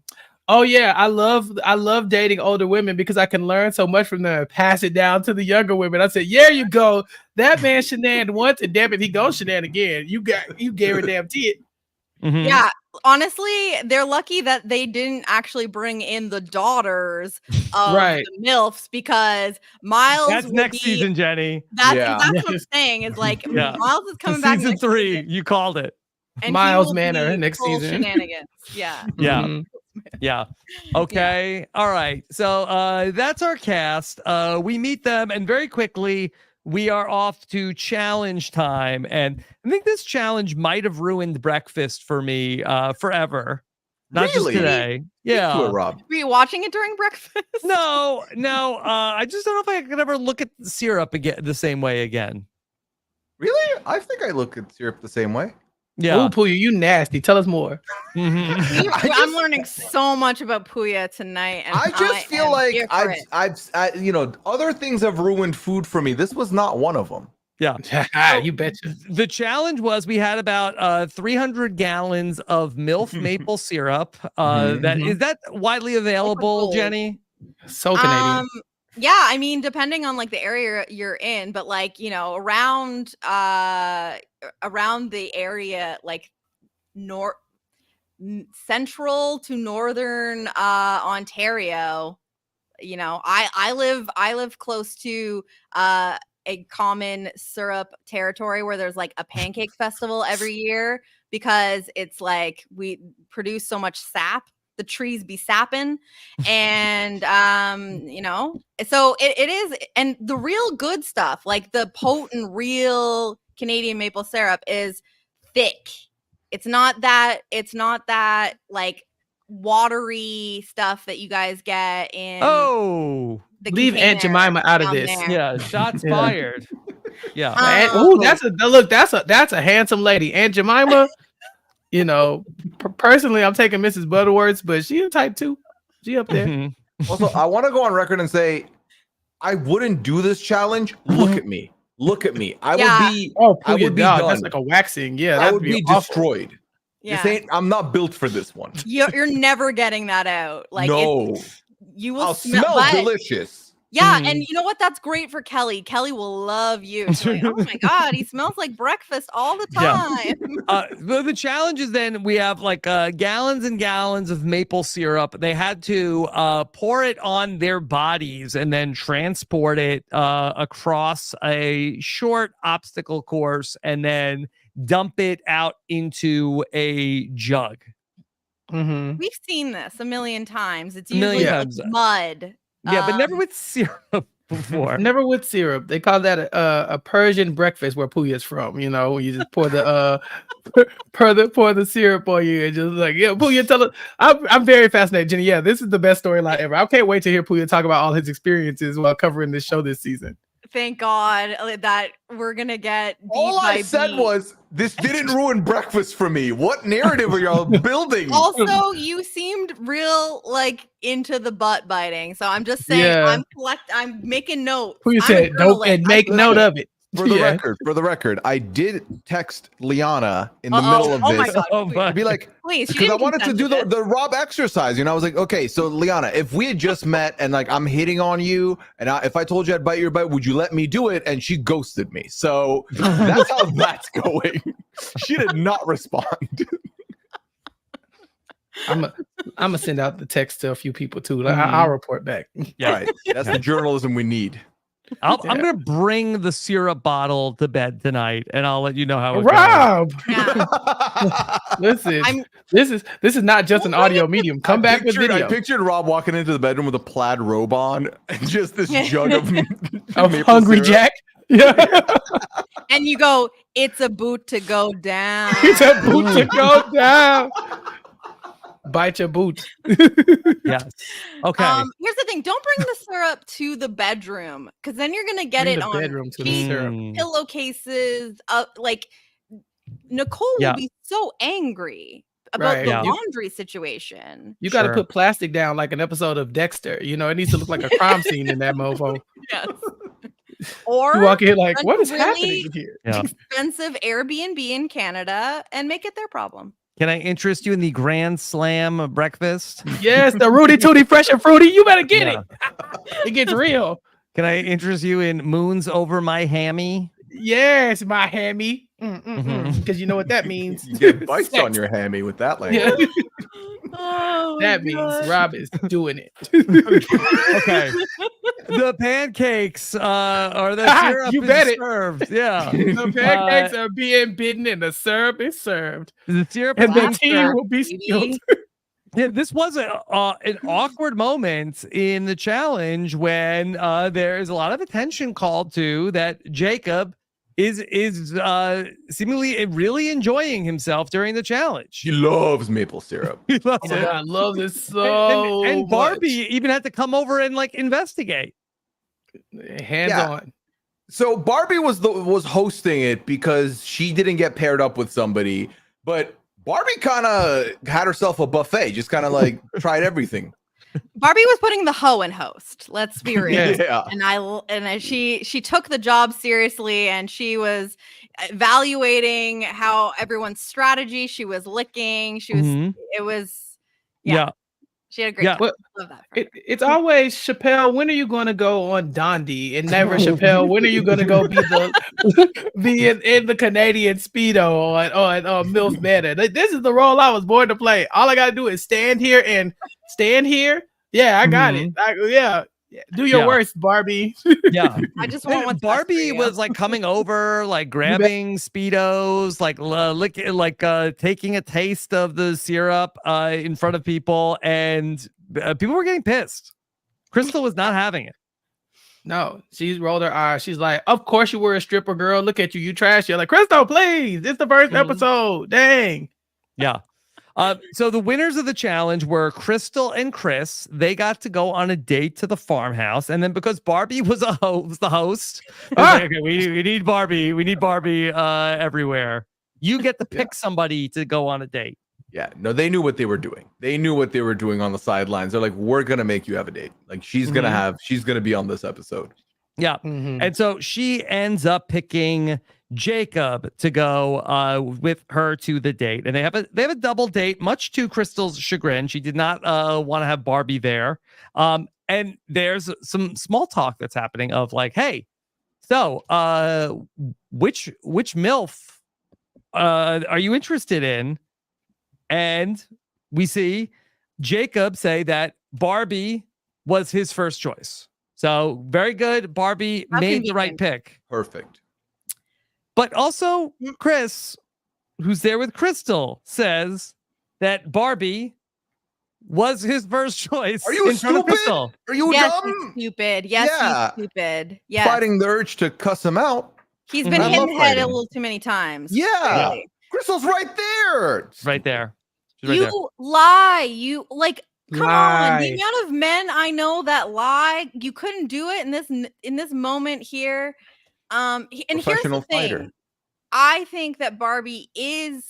yeah, I love dating older women because I can learn so much from them and pass it down to the younger women." I said, "Yeah, you go. That man shenaned once, and damn it, he goes shenan again. You gave her damn tit." Mm-hmm. Yeah, honestly, they're lucky that they didn't actually bring in the daughters of the MILFs because Miles. That's next season, Jenny. That's what I'm saying. Is like Miles is coming back. Season 3, you called it. And Miles Manor next season. Shenanigans. Yeah. Yeah. Mm-hmm. Yeah. Okay. Yeah. All right. So that's our cast. We meet them, and very quickly we are off to challenge time. And I think this challenge might have ruined breakfast for me forever. Not just today. Yeah. Rob. Were you watching it during breakfast? No. I just don't know if I could ever look at syrup again the same way again. Really? I think I look at syrup the same way. Yeah. Oh, Puya, you nasty. Tell us more. Mm-hmm. I'm learning so much about Puya tonight. And I just feel like I've you know, other things have ruined food for me. This was not one of them. Yeah. You betcha. The challenge was we had about 300 gallons of Milf maple syrup. Is that widely available, Jenny? So Canadian. Yeah, I mean, depending on like the area you're in, but like, you know, around the area, like central to northern Ontario, you know, I live close to a common syrup territory where there's like a pancake festival every year because it's like we produce so much sap. The trees be sapping, and you know, so it is, and the real good stuff, like the potent real Canadian maple syrup, is thick. It's not that like watery stuff that you guys get in. Oh, leave Aunt Jemima out of this. There. Yeah, shots fired. Yeah. That's a handsome lady, Aunt Jemima. You know, personally, I'm taking Mrs. Butterworth's, but she a type 2. She up there. Mm-hmm. Also, I want to go on record and say I wouldn't do this challenge. Look at me. Look at me. I would be. Oh, I would be God, done. that's like a waxing. Yeah, I would be awful. destroyed. Yeah. I'm not built for this one. You're never getting that out. Like, no, you will I'll smell delicious. Yeah, and you know what? That's great for Kelly. Kelly will love you. Like, oh my God, he smells like breakfast all the time. Yeah. The challenge is then we have like gallons and gallons of maple syrup. They had to pour it on their bodies and then transport it across a short obstacle course and then dump it out into a jug. Mm-hmm. We've seen this a million times. It's usually like mud. Yeah, but never with syrup before. Never with syrup. They call that a Persian breakfast where Puya's from. You know, you just pour the pour the syrup on you and just like, yeah, Puya, tell us. I'm very fascinated, Jenny. Yeah, this is the best storyline ever. I can't wait to hear Puya talk about all his experiences while covering this show this season. Thank God that we're gonna get beat all I by said beat. was this didn't ruin breakfast for me. What narrative are y'all building? Also, you seemed real like into the butt biting, so I'm just saying I'm making notes. Puya said nope and make note of it. For the record, I did text Liana in the middle of this. My God, to be like, please, because I wanted to do the Rob exercise. You know, I was like, okay, so Liana, if we had just met and like I'm hitting on you, and if I told you I'd bite your butt, would you let me do it? And she ghosted me. So that's how that's going. She did not respond. I'm gonna send out the text to a few people too. I'll report back. Yeah, right. That's the journalism we need. I'm gonna bring the syrup bottle to bed tonight, and I'll let you know how it Rob, goes. listen, this is not just an audio medium. Come back with video. I pictured Rob walking into the bedroom with a plaid robe on and just this jug of Hungry syrup. Jack. Yeah. And you go, it's a boot to go down. It's a boot to go down. Bite your boot. Yes. Okay. Here's the thing: don't bring the syrup to the bedroom, because then you're gonna get Bring it the on bedroom to the syrup. pillowcases. Like Nicole will be so angry about the laundry situation. You got to put plastic down like an episode of Dexter. You know, it needs to look like a crime scene in that mofo. Yes. Or you walk in like, what is happening here? Expensive Airbnb in Canada and make it their problem. Can I interest you in the Grand Slam breakfast? Yes, the Rudy Tooty Fresh and Fruity. You better get it. It gets real. Can I interest you in Moons Over My Hammy? Yes, my hammy. Because you know what that means. You get bites on your hammy with that language. Yeah. That means Rob is doing it. Okay. The pancakes are the syrup you bet is served. Yeah. The pancakes are being bidden and the syrup is served. The syrup and the is tea served. will be spilled. Yeah, this was an awkward moment in the challenge when there is a lot of attention called to that Jacob is seemingly really enjoying himself during the challenge. He loves maple syrup. He loves it. I love this so and Barbie much. even had to come over and like investigate. Hands on. So Barbie was hosting it because she didn't get paired up with somebody, but Barbie kind of had herself a buffet, just kind of like tried everything. Barbie was putting the hoe in host. Let's be real. Yeah. And she took the job seriously, and she was evaluating how everyone's strategy. She was licking. She was. It was. Yeah. She had a great. Love that. It's always Chappelle. When are you going to go on Dondi? And never Chappelle. When are you going to go be in the Canadian Speedo on Milf Manor? This is the role I was born to play. All I got to do is stand here. Yeah, I got it. Do your worst, Barbie. Yeah, I just want what's Barbie was like coming over, like grabbing Speedos, like taking a taste of the syrup in front of people, and people were getting pissed. Crystal was not having it. No, she rolled her eyes. She's like, "Of course you were a stripper, girl. Look at you, you trash." You're like, "Crystal, please. It's the first episode. Dang." Yeah. So the winners of the challenge were Crystal and Chris. They got to go on a date to the farmhouse, and then because Barbie was the host, like, okay, we need Barbie. We need Barbie everywhere. You get to pick somebody to go on a date. Yeah, no, they knew what they were doing. They knew what they were doing on the sidelines. They're like, we're gonna make you have a date. Like she's gonna be on this episode. Yeah, and so she ends up picking Jacob to go with her to the date, and they have a double date, much to Crystal's chagrin. She did not want to have Barbie there. And there's some small talk that's happening of like, hey, so which MILF are you interested in? And we see Jacob say that Barbie was his first choice. So very good. Barbie made the right pick. Perfect. But also Chris, who's there with Crystal, says that Barbie was his first choice. Are you stupid? Are you yes, dumb? He's stupid. Yes, he's stupid. Yes. Fighting the urge to cuss him out. He's been hit in the head a little too many times. Yeah. Really. Crystal's right there. Right there. You lie. You like. Come on, the amount of men I know that lie. You couldn't do it in this moment here. And here's the thing. Fighter. I think that Barbie I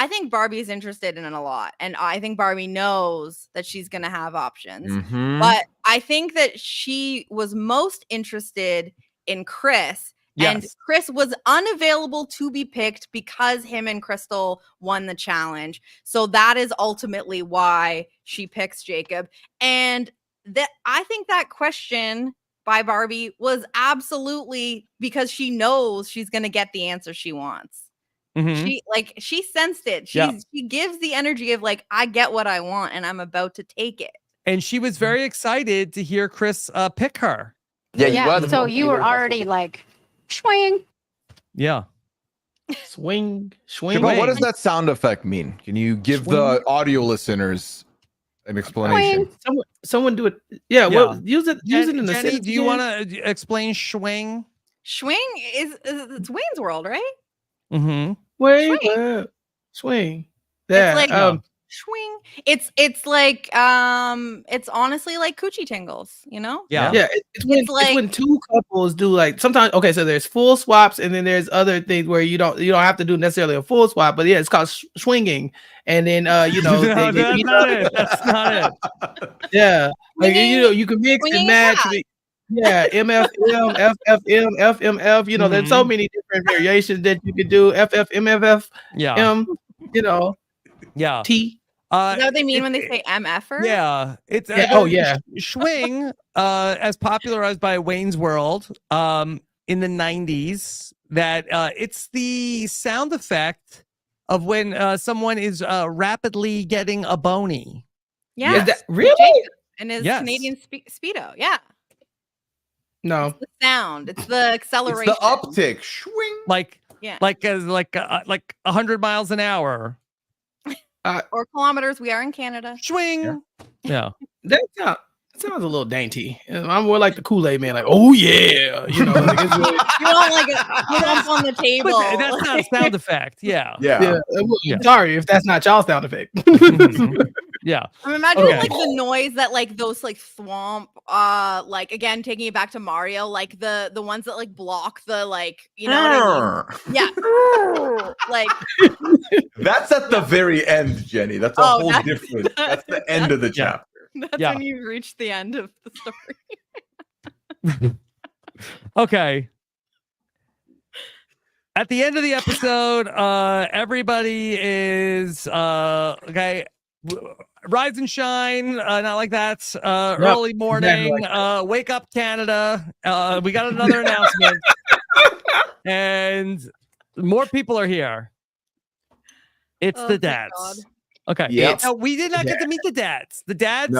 think Barbie is interested in it a lot, and I think Barbie knows that she's going to have options. But I think that she was most interested in Chris. Yes. And Chris was unavailable to be picked because him and Crystal won the challenge. So that is ultimately why she picks Jacob. And I think that question by Barbie was absolutely because she knows she's going to get the answer she wants. She sensed it. She gives the energy of like, I get what I want and I'm about to take it. And she was very excited to hear Chris pick her. Yeah. So you were already like, swing. Yeah. Swing. But what does that sound effect mean? Can you give the audio listeners an explanation? Someone do it. Yeah. Well, use it in the Jenny, do you want to explain swing? Swing is it's Wayne's World, right? Mm-hmm. Swing. Yeah. It's like swing. It's like it's honestly like coochie tingles, you know? Yeah. Yeah. It's when two couples do like sometimes. Okay, so there's full swaps, and then there's other things where you don't have to do necessarily a full swap, but yeah, it's called swinging. And then you know, No, that's not it. That's not it. Yeah, like you can mix and match. Yeah, MFM, FFM, FMF. You know, there's so many different variations that you could do. FF, MFF, M. You know, T. Is that what they mean when they say MFer? Yeah, it's swing, as popularized by Wayne's World in the 90s. That it's the sound effect of when someone is rapidly getting a bony. Yeah, is that really? And his Canadian speedo. Yeah. No, it's the sound. It's the acceleration. It's the uptick. Swing. Like 100 miles an hour. Or kilometers. We are in Canada. Swing. Yeah. That sounds a little dainty. I'm more like the Kool-Aid man, like, oh yeah, you know. Like, it's really... You want like a lump on the table. But that's not a sound effect. Yeah. Sorry if that's not y'all sound effect. Yeah. I'm imagining like the noise that like those like thwomp, like again taking it back to Mario, like the ones that like block the like, you know what I mean? Yeah. Like that's at the very end, Jenny. That's a whole different. That's the end of the chapter. That's when you've reached the end of the story. Okay. At the end of the episode, everybody is okay. Rise and shine, not like that. Early morning, exactly. Wake up, Canada. We got another announcement, and more people are here. It's the dads. Okay. Yep. Now, we did not get to meet the dads. The dads,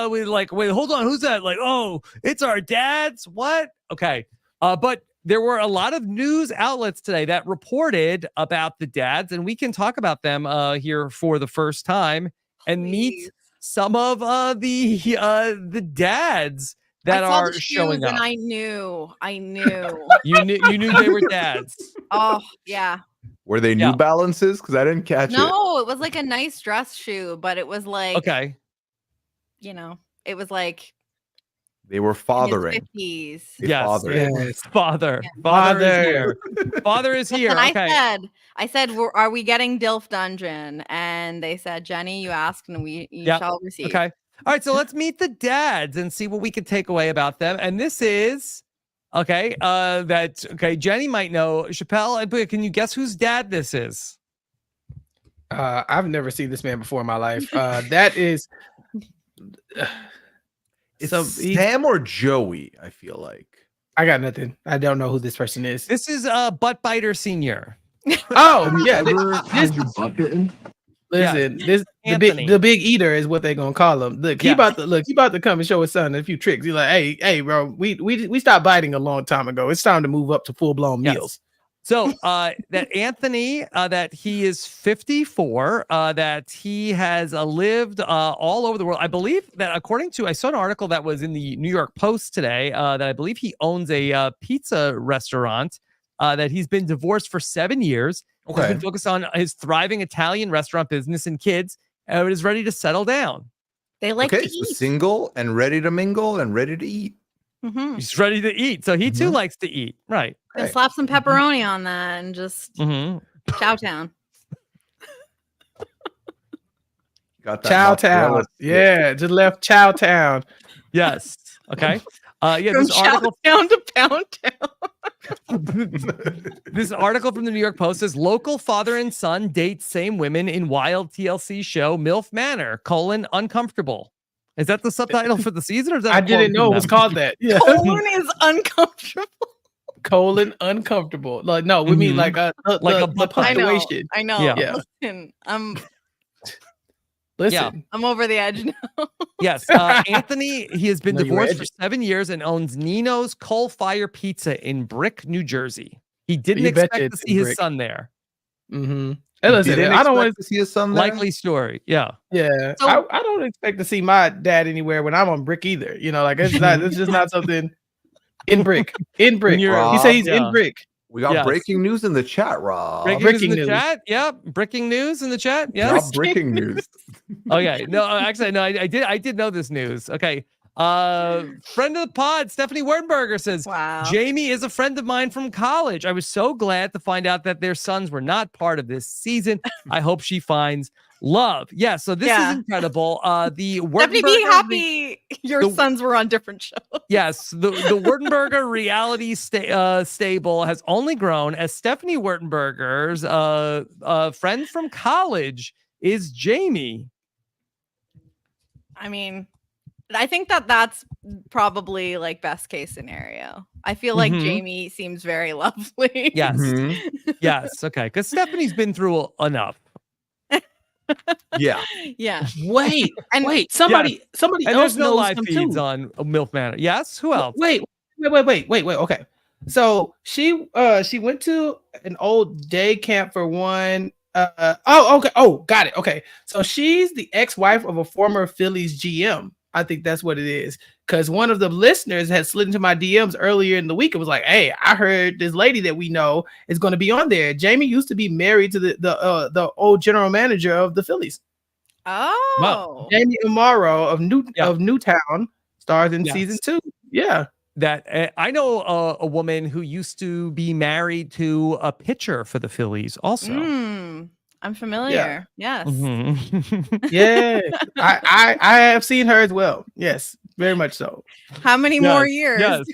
we like, wait, hold on, who's that? Like, oh, it's our dads. What? Okay. But there were a lot of news outlets today that reported about the dads, and we can talk about them here for the first time and meet some of the dads that are showing up. And I knew. You knew they were dads. Oh yeah. Were they New Balances? Because I didn't catch it. No, it was like a nice dress shoe, but it was like you know, it was like they were fathering. In his 50s. Yes, father. Father is here. Father is here. And okay. I said, are we getting DILF Dungeon? And they said, Jenny, you asked, and you shall receive. Okay. All right. So let's meet the dads and see what we can take away about them. And this is Jenny might know. Chappelle, can you guess whose dad this is? I've never seen this man before in my life. That is. Sam or Joey, I feel like. I got nothing. I don't know who this person is. This is Butt Biter Senior. Oh, yeah. Has your butt bitten? Listen, the big eater is what they're gonna call him. Look, he about to come and show his son a few tricks. He's like, hey, bro, we stopped biting a long time ago. It's time to move up to full-blown meals. So that Anthony, that he is 54, that he has lived all over the world. I believe that I saw an article that was in the New York Post today that I believe he owns a pizza restaurant, that he's been divorced for 7 years. Okay. He's been focused on his thriving Italian restaurant business and kids, and is ready to settle down. They like to eat. So single and ready to mingle and ready to eat. Mm-hmm. He's ready to eat. So he too likes to eat. Right. And slap some pepperoni on that and just Chowtown. Got that Chowtown. Yeah, just left Chowtown. Yes. Okay. From this article down to Pound Town. This article from the New York Post says local father and son date same women in wild TLC show Milf Manor, uncomfortable. Is that the subtitle for the season? Or is that I didn't know it was called that. Yeah. Is uncomfortable. Uncomfortable. Like no, we mean like a punctuation. I know. Yeah. Listen, I'm over the edge now. Yes. Anthony, he has been divorced for 7 years and owns Nino's Coal Fire Pizza in Brick, New Jersey. He didn't expect to see his son there. Mm-hmm. Hey, listen, I don't want to see his son there. Likely story. Yeah. Yeah. So, I don't expect to see my dad anywhere when I'm on Brick either. You know, like it's just not something. In brick. In brick. He said he's in brick. We got breaking news in the chat, Rob. Breaking news in the chat. Yep. Breaking news in the chat. Yes. Breaking news. Okay. No, actually, no. I did know this news. Okay. Friend of the pod, Stephanie Wernberger says, wow, Jamie is a friend of mine from college. I was so glad to find out that their sons were not part of this season. I hope she finds love. Yeah, so this is incredible. The Stephanie, be happy your sons were on different shows. Yes, the Wurtenberger reality stable has only grown as Stephanie Wurtenberger's friend from college is Jamie. I mean, I think that's probably like best case scenario. I feel like Jamie seems very lovely. Yes. Yes. Okay. Because Stephanie's been through enough. Yeah. Yeah. Wait. Somebody and else there's no knows live him feeds too. on Milf Manor. Yes. Who else? Wait. Okay. So she went to an old day camp for one. Okay. Oh, got it. Okay. So she's the ex-wife of a former Phillies GM. I think that's what it is. Because one of the listeners had slid into my DMs earlier in the week. It was like, hey, I heard this lady that we know is going to be on there. Jamie used to be married to the old general manager of the Phillies. Oh, wow. Jamie Amaro of Newtown stars in season 2. Yeah. That I know a woman who used to be married to a pitcher for the Phillies also. I'm familiar. Yes. Yeah. I have seen her as well. Yes, very much so. How many more years? Yes.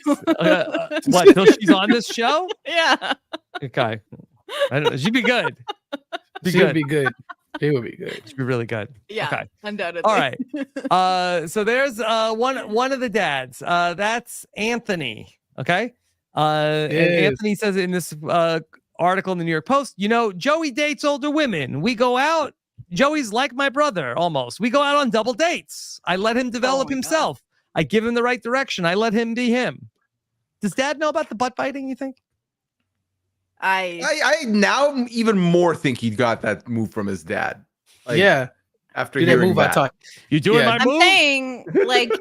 What, till she's on this show? Yeah. Okay. I don't know. She'd be good. She would be good. She would be good. She'd be really good. Yeah. Okay. Undoubtedly. All right. So there's one of the dads. That's Anthony. Okay. And Anthony says in this article in the New York Post, Joey dates older women. We go out. Joey's like my brother almost. We go out on double dates. I let him develop himself. God. I give him the right direction. I let him be him. Does dad know about the butt biting, you think? I now even more think he got that move from his dad. Like, yeah. After hearing that. You doing my move? I'm saying, like,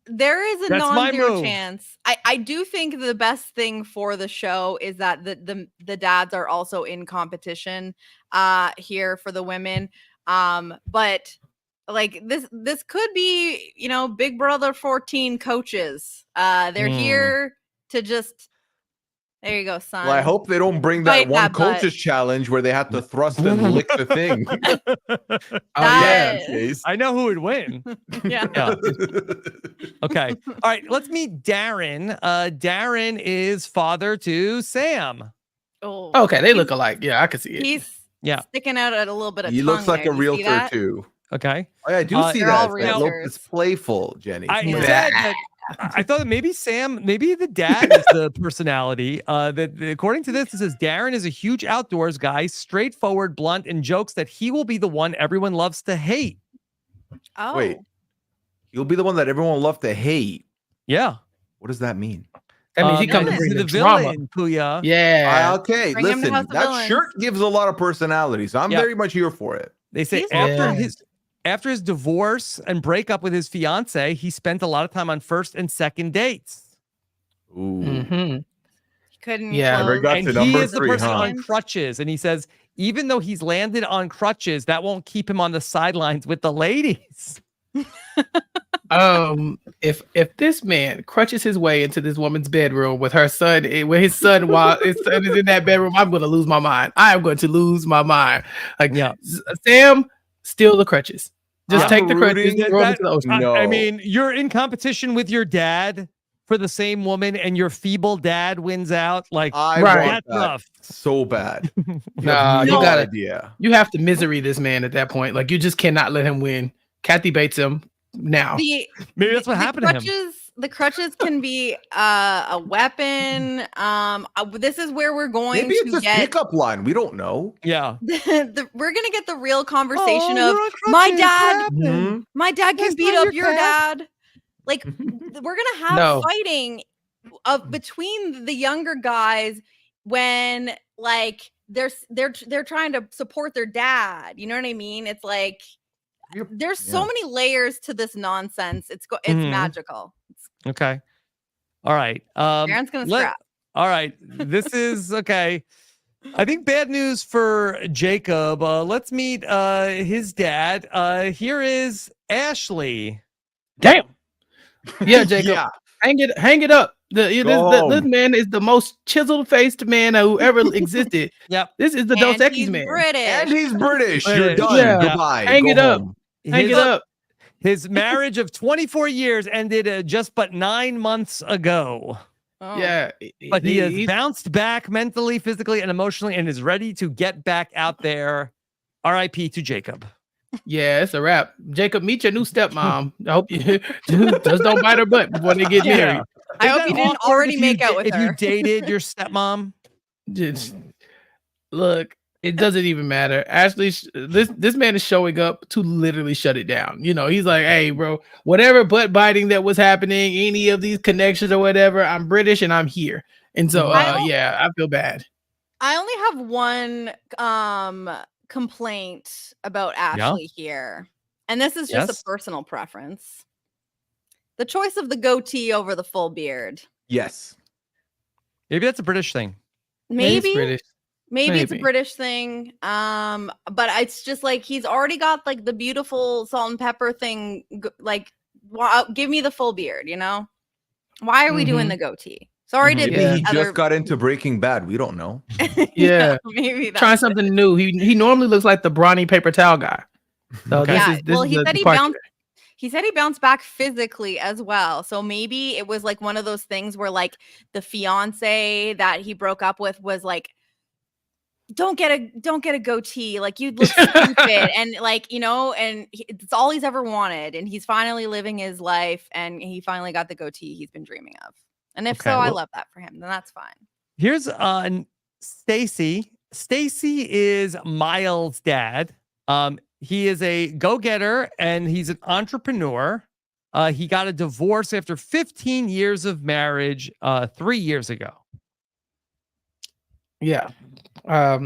there is a non-zero chance. I do think the best thing for the show is that the dads are also in competition here for the women. But like this could be, Big Brother 14 coaches. They're here to just. There you go, son. Well, I hope they don't bring that one coaches challenge where they have to thrust and lick the thing. I know who would win. Yeah. Okay. All right. Let's meet Darren. Darren is father to Sam. Oh. Okay. They look alike. Yeah, I can see it. He's sticking out at a little bit of. He looks like a realtor too. Okay. Oh, yeah, I do see that. It's playful, Jenny. I thought that maybe the dad is the personality. That according to this, it says Darren is a huge outdoors guy, straightforward, blunt, and jokes that he will be the one everyone loves to hate. Oh, wait, he'll be the one that everyone loves to hate. Yeah. What does that mean? That means he comes to bring the villain, Puya. Yeah. Okay. Listen, that shirt gives a lot of personality, so I'm very much here for it. They say after his divorce and breakup with his fiance, he spent a lot of time on first and second dates. Ooh. He couldn't. Yeah. And he is the person on crutches. And he says, even though he's landed on crutches, that won't keep him on the sidelines with the ladies. If this man crutches his way into this woman's bedroom with her son, his son is in that bedroom, I'm going to lose my mind. I am going to lose my mind. Like, Sam, steal the crutches. Just take the crutches. Throw them to the ocean. I mean, you're in competition with your dad for the same woman, and your feeble dad wins out. Like, that's tough. So bad. Nah, you got idea. You have to misery this man at that point. Like, you just cannot let him win. Kathy baits him now. Maybe that's what happened to him. The crutches can be a weapon. This is where we're going Maybe it's to a pickup line. We don't know. Yeah. We're gonna get the real conversation of my dad. My dad can beat up your dad. Like we're gonna have fighting between the younger guys when like they're trying to support their dad. You know what I mean? It's like there's so many layers to this nonsense. It's magical. Okay. All right. Aaron's gonna scrap. All right. This is okay. I think bad news for Jacob. Let's meet his dad. Here is Ashley. Damn. Yeah, Jacob. Yeah. Hang it up. This man is the most chiseled faced man who ever existed. Yep. This is the Dos Equis man. And he's British. You're British. done. Yeah. Goodbye. Hang Go it up. home. Hang it up. His marriage of 24 years ended just but 9 months ago. Oh. Yeah. But he has bounced back mentally, physically, and emotionally and is ready to get back out there. RIP to Jacob. Yeah, it's a wrap. Jacob, meet your new stepmom. I hope you just don't bite her butt before they get married. I hope you didn't already make out with her. If you dated your stepmom. Just look, it doesn't even matter. Ashley, this man is showing up to literally shut it down. You know, he's like, hey, bro, whatever butt biting that was happening, any of these connections or whatever, I'm British and I'm here. And so, yeah, I feel bad. I only have one complaint about Ashley here. And this is just a personal preference. The choice of the goatee over the full beard. Yes. Maybe that's a British thing. Maybe it's a British thing. But it's just like he's already got like the beautiful salt and pepper thing. Like, give me the full beard, you know? Why are we doing the goatee? Sorry to maybe he just got into Breaking Bad. We don't know. Yeah. Maybe that's trying something new. He normally looks like the brawny paper towel guy. So he said he bounced back physically as well. So maybe it was like one of those things where like the fiance that he broke up with was like, don't get a goatee, like you'd look stupid. And like, you know, and it's all he's ever wanted. And he's finally living his life and he finally got the goatee he's been dreaming of. And if I love that for him, then that's fine. Here's Stacy. Stacy is Miles' dad. He is a go-getter and he's an entrepreneur. He got a divorce after 15 years of marriage 3 years ago. Yeah. I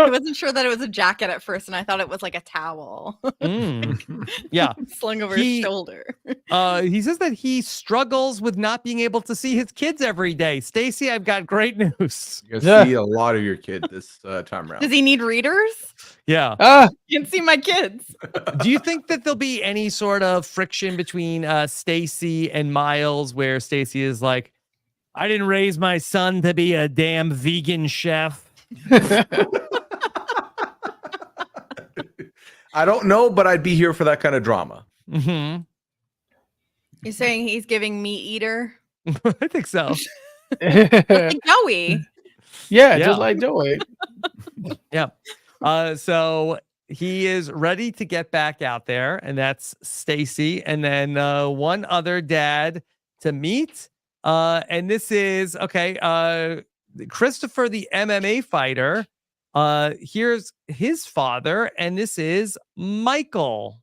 wasn't sure that it was a jacket at first, and I thought it was like a towel. Yeah. Slung over his shoulder. He says that he struggles with not being able to see his kids every day. Stacy, I've got great news. You see a lot of your kid this time around. Does he need readers? Yeah. You can see my kids. Do you think that there'll be any sort of friction between Stacy and Miles where Stacy is like, I didn't raise my son to be a damn vegan chef? I don't know, but I'd be here for that kind of drama. Mm-hmm. You're saying he's giving meat eater? I think so. Like Joey. Yeah, just like Joey. Yeah. So he is ready to get back out there, and that's Stacy. And then one other dad to meet. And this is Christopher, the MMA fighter. Here's his father, and this is Michael.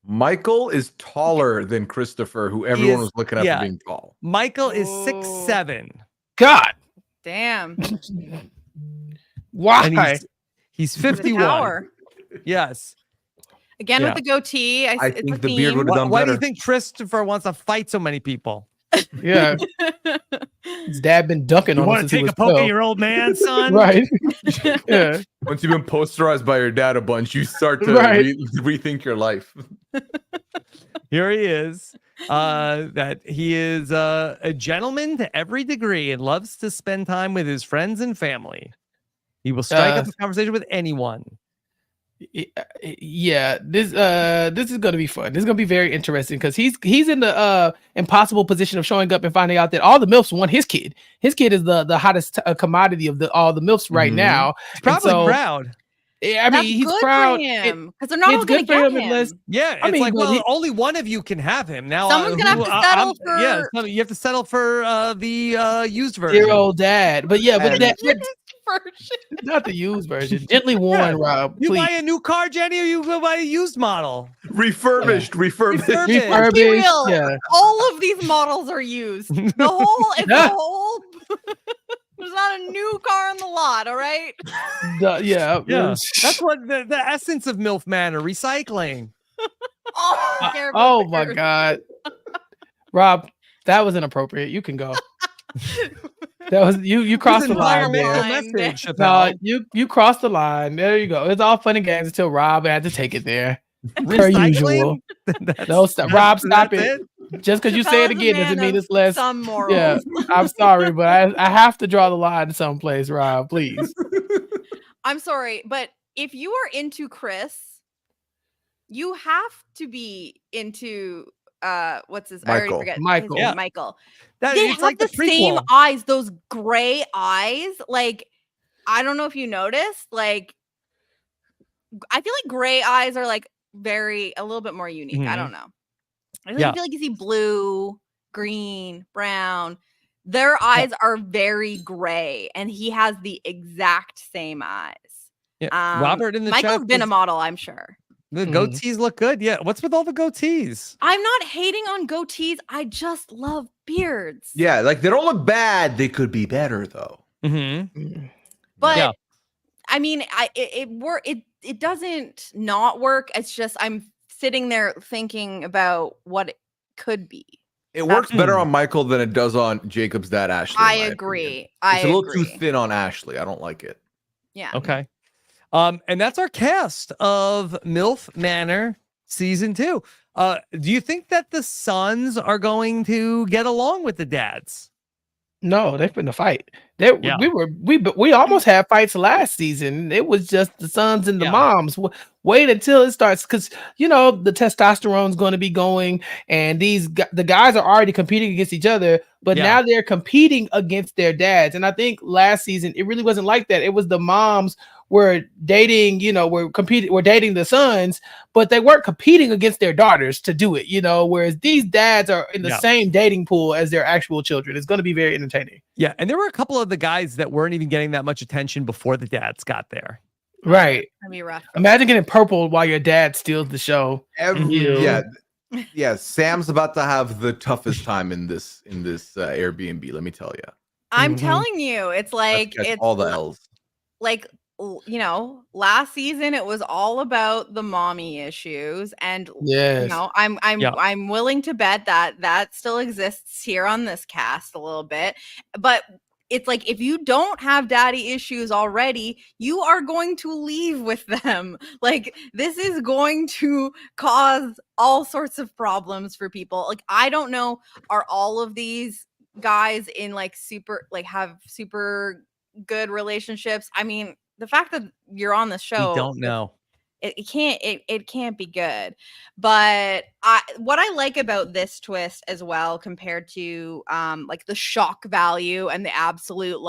Michael is taller than Christopher, who everyone was looking at for being tall. Michael is 6'7". God damn. Why? And he's 51. Yes. Again with the goatee. I think the beard would have done better. Why do you think Christopher wants to fight so many people? Yeah. His dad been ducking on him. You want to take a poke at your old man, son? Right. Yeah. Once you've been posterized by your dad a bunch, you start to rethink your life. Here he is. That he is a gentleman to every degree and loves to spend time with his friends and family. He will strike up a conversation with anyone. Yeah, this is gonna be fun. This is gonna be very interesting because he's in the impossible position of showing up and finding out that all the MILFs want his kid. His kid is the hottest commodity of all the MILFs right now. He's probably proud. I mean, he's proud because they're not all gonna get him. It's like, well, only one of you can have him now. Someone's gonna have to settle for. Yeah, you have to settle for the used version. Dear old dad, but that version. Not the used version. Gently worn, Rob. You buy a new car, Jenny, or you buy a used model? Refurbished. Yeah. All of these models are used. The whole. There's not a new car on the lot. All right. Yeah. That's what the essence of Milf Manor, recycling. Oh my God. Rob, that was inappropriate. You can go. That was you crossed the line there. Message, No, you crossed the line. There you go. It's all fun and games until Rob had to take it there. Per usual. No, Rob, stop it. Just because you say it again doesn't mean it's less. Some morals. Yeah, I'm sorry, but I have to draw the line someplace, Rob, please. I'm sorry, but if you are into Chris, you have to be into what's his? Michael. I already forget. Michael. Yeah. Michael. They have like the same eyes, those gray eyes. Like, I don't know if you noticed. Like, I feel like gray eyes are like a little bit more unique. I don't know. I feel like you see blue, green, brown. Their eyes are very gray, and he has the exact same eyes. Yeah. Robert in the Michael's chat been a model, I'm sure. The goatees look good. Yeah. What's with all the goatees? I'm not hating on goatees. I just love beards. Yeah, like they don't look bad. They could be better though. But I mean, it doesn't not work. It's just I'm sitting there thinking about what it could be. It works better on Michael than it does on Jacob's dad, Ashley. I agree. It's a little too thin on Ashley. I don't like it. Yeah. Okay. And that's our cast of MILF Manor season 2. Do you think that the sons are going to get along with the dads? No, they've been a fight. We almost had fights last season. It was just the sons and the moms. Wait until it starts, because the testosterone's going to be going, and the guys are already competing against each other. But now they're competing against their dads. And I think last season it really wasn't like that. It was the moms were dating, were dating the sons, but they weren't competing against their daughters to do it, whereas these dads are in the same dating pool as their actual children. It's going to be very entertaining. Yeah. And there were a couple of the guys that weren't even getting that much attention before the dads got there. Right. That'd be rough. Imagine getting purple while your dad steals the show. Yeah. Sam's about to have the toughest time in this Airbnb. Let me tell you. I'm telling you, it's like it's all the L's. Like, last season it was all about the mommy issues, and I'm willing to bet that still exists here on this cast a little bit, but it's like, if you don't have daddy issues already, you are going to leave with them. Like, this is going to cause all sorts of problems for people. Like, I don't know, are all of these guys in have super good relationships? I mean, the fact that you're on the show, we don't know. It can't be good. But what I like about this twist as well, compared to the shock value and the absolute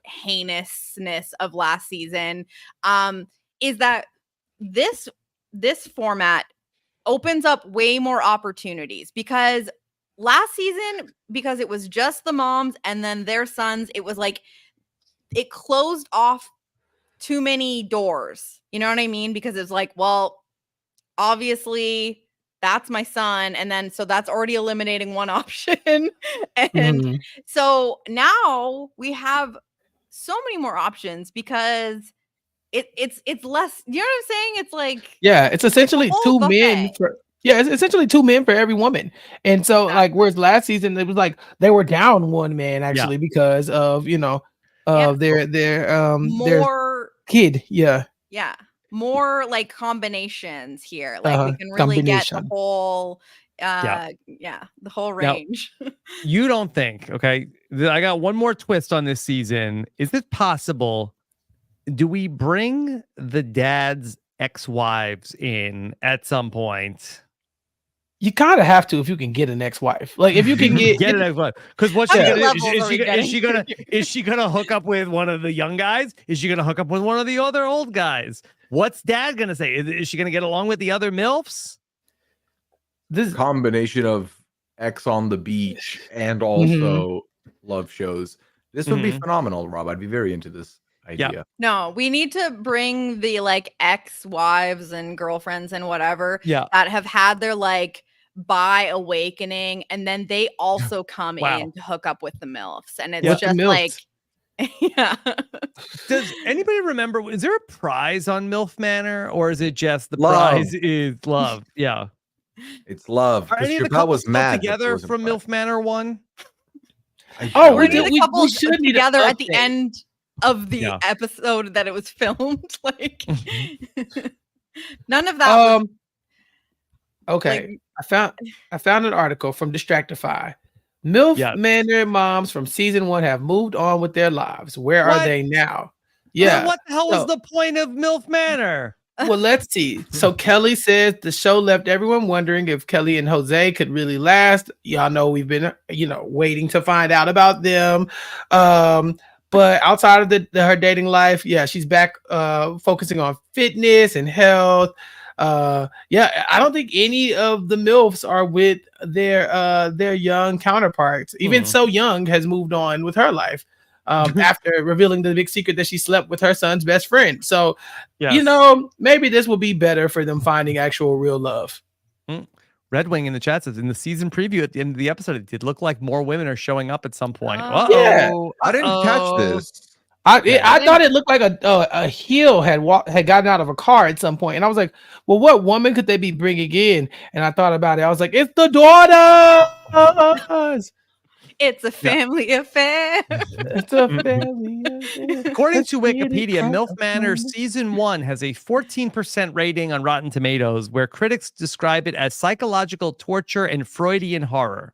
heinousness of last season, is that this format opens up way more opportunities, because last season, because it was just the moms and then their sons, it was like it closed off too many doors. You know what I mean? Because it's like, well, obviously that's my son. And then, so that's already eliminating one option. And so now we have so many more options, because it's less, you know what I'm saying? It's like, it's essentially two men it's essentially two men for every woman. And so whereas last season it was like they were down one man actually because of, their more kid. More combinations here. We can really get the whole the whole range. Now, you don't think, okay, I got one more twist on this season. Is it possible, do we bring the dad's ex-wives in at some point? You kind of have to if you can get an ex-wife. Like, if you can get an ex-wife, because what's she gonna do? Is she gonna hook up with one of the young guys? Is she gonna hook up with one of the other old guys? What's dad gonna say? Is she gonna get along with the other MILFs? This combination of X on the beach and also love shows. This would be phenomenal, Rob. I'd be very into this idea. Yeah. No, we need to bring the ex-wives and girlfriends and whatever that have had their bi awakening, and then they also come in to hook up with the MILFs, and it's just Does anybody remember, is there a prize on MILF Manor, or is it just the prize is love? It's love. Are any of the Chappelle couples was still mad that together wasn't from playing. MILF Manor 1? Oh, We need the couples should need an together at the update. end of the Yeah. episode that it was filmed. Like none of that was Okay. like, I found an article from Distractify. MILF Yes. Manor moms from season 1 have moved on with their lives. Where are What? they now? Then Yeah. what the hell was So- the point of MILF Manor? Well, let's see. So Kelly says the show left everyone wondering if Kelly and Jose could really last. Y'all know we've been, waiting to find out about them. But outside of her dating life, yeah, she's back focusing on fitness and health. I don't think any of the MILFs are with their young counterparts. Even So Young has moved on with her life. After revealing the big secret that she slept with her son's best friend. So, maybe this will be better for them finding actual real love. Red Wing in the chat says in the season preview at the end of the episode, it did look like more women are showing up at some point. Yeah. I didn't catch this. I thought it looked like a heel had gotten out of a car at some point, and I was like, "Well, what woman could they be bringing in?" And I thought about it. I was like, "It's the daughters." it's a family affair. It's a family affair. According to Let's get it Wikipedia, MILF crackin'. Manor season 1 has a 14% rating on Rotten Tomatoes, where critics describe it as psychological torture and Freudian horror.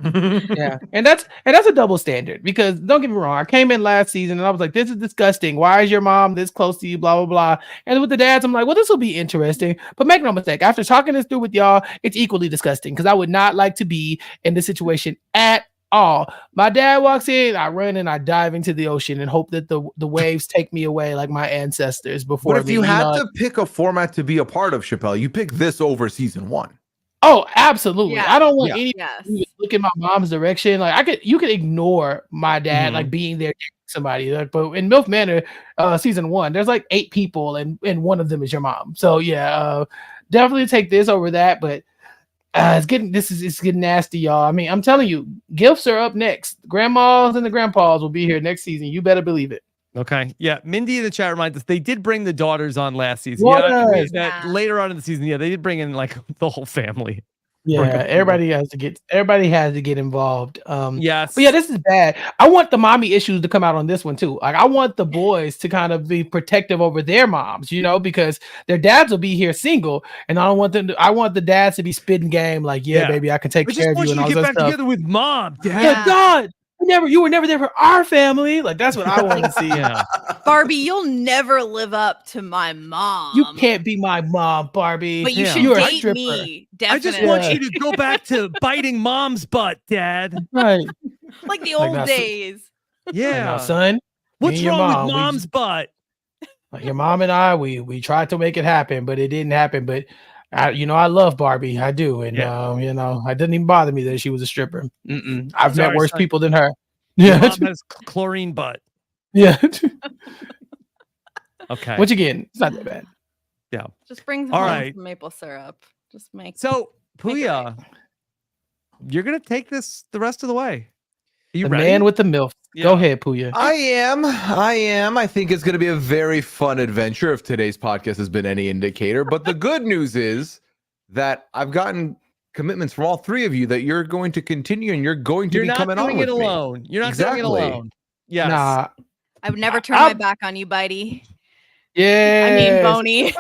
Yeah, and that's a double standard, because don't get me wrong, I came in last season and I was like, this is disgusting. Why is your mom this close to you? Blah blah blah. And with the dads, I'm like, well, this will be interesting. But make no mistake, after talking this through with y'all, it's equally disgusting, because I would not like to be in this situation at all. My dad walks in, I run and I dive into the ocean and hope that the waves take me away like my ancestors before. But if you had to pick a format to be a part of, Chappelle, you pick this over season 1. Oh, absolutely. Yeah. I don't want any Yes. to look in my mom's direction. Like you could ignore my dad like being there somebody. Like, but in MILF Manor, season 1, there's like 8 people and one of them is your mom. So yeah, definitely take this over that. But it's getting nasty, y'all. I mean, I'm telling you, gifts are up next. Grandmas and the grandpas will be here next season. You better believe it. Okay. Yeah. Mindy in the chat reminds us they did bring the daughters on last season. Daughters. That later on in the season, they did bring in like the whole family. Yeah, everybody has to get involved. Yes. But yeah, this is bad. I want the mommy issues to come out on this one too. Like I want the boys to kind of be protective over their moms, because their dads will be here single, and I want the dads to be spitting game like, baby, I can take care of you and all that get back stuff. together with mom. Dad. Yeah, God. You were never there for our family. Like that's what I want to see. Yeah. Barbie, you'll never live up to my mom. You can't be my mom, Barbie. But you should You're a date stripper. me. I Definitely. just want you to go back to biting mom's butt, Dad. Right. like the Like old now, days. Yeah. Now, son. What's me and your wrong mom, with mom's butt? Like your mom and I, we tried to make it happen, but it didn't happen. But I love Barbie. I do. And, it didn't even bother me that she was a stripper. I've met worse people than her. Your mom has chlorine butt. Yeah. Okay. Which again, it's not that bad. Yeah. Just brings All home right. some maple syrup. Just make So, make it Puya, you're going to take this the rest of the way. Are you The ready? man with the MILF. Yeah. Go ahead, Puya. I am. I think it's going to be a very fun adventure if today's podcast has been any indicator. But the good news is that I've gotten commitments from all 3 of you that you're going to continue and you're going to be coming on with me. You're not doing it alone. Yes. Nah. I would never turn my back on you, Bitey. Yeah. I mean, Boney.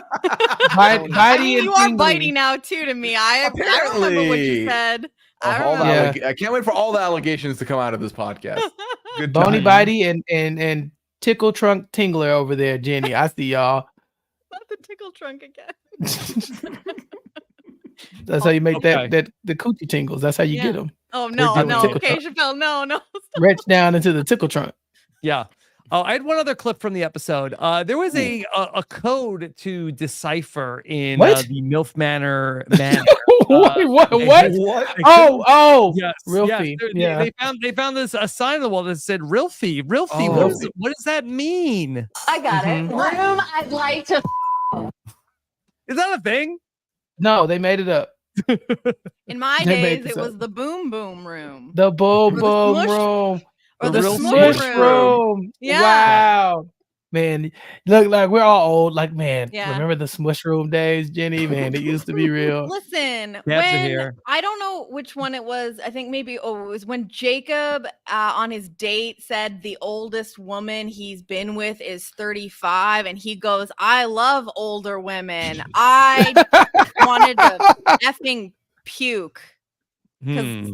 Bitey you are Bitey now too to me. I remember what you said. I can't wait for all the allegations to come out of this podcast. Good Boney, time. Bitey, and Tickle Trunk Tingler over there, Jenny. I see y'all. Not the tickle trunk again. That's how you make Okay. that the coochie tingles. That's how you get them. Oh no, doing no. tickle Okay, trunk. Chappelle, no. Reach down into the tickle trunk. Yeah. Oh, I had one other clip from the episode. There was a code to decipher in What? the MILF Manor. What? Oh, Yes, Rilfie. yes. They found this a sign on the wall that said Rilfie. Rilfie. Oh. What does that mean? I got it. Room I'd like to. Is that a thing? No, they made it up. In my They made days, this it up. was the boom boom room. The boom the boom smush- room. Or The the real smush smush room. Yeah. Wow. Man, look, like we're all old. Like, man, Yeah. remember the smush room days, Jenny? Man, it used to be real. Listen, Cats are when here. I don't know which one it was. I think maybe it was when Jacob on his date said the oldest woman he's been with is 35, and he goes, "I love older women." I wanted to effing puke because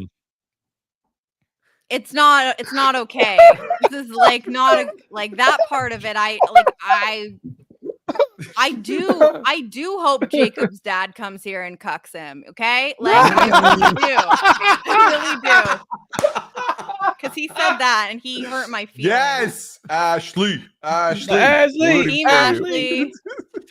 it's not okay. This is like not like that part of it. I do hope Jacob's dad comes here and cucks him. Okay, like I really do, because he said that and he hurt my feelings. Yes, Ashley. Team Ashley.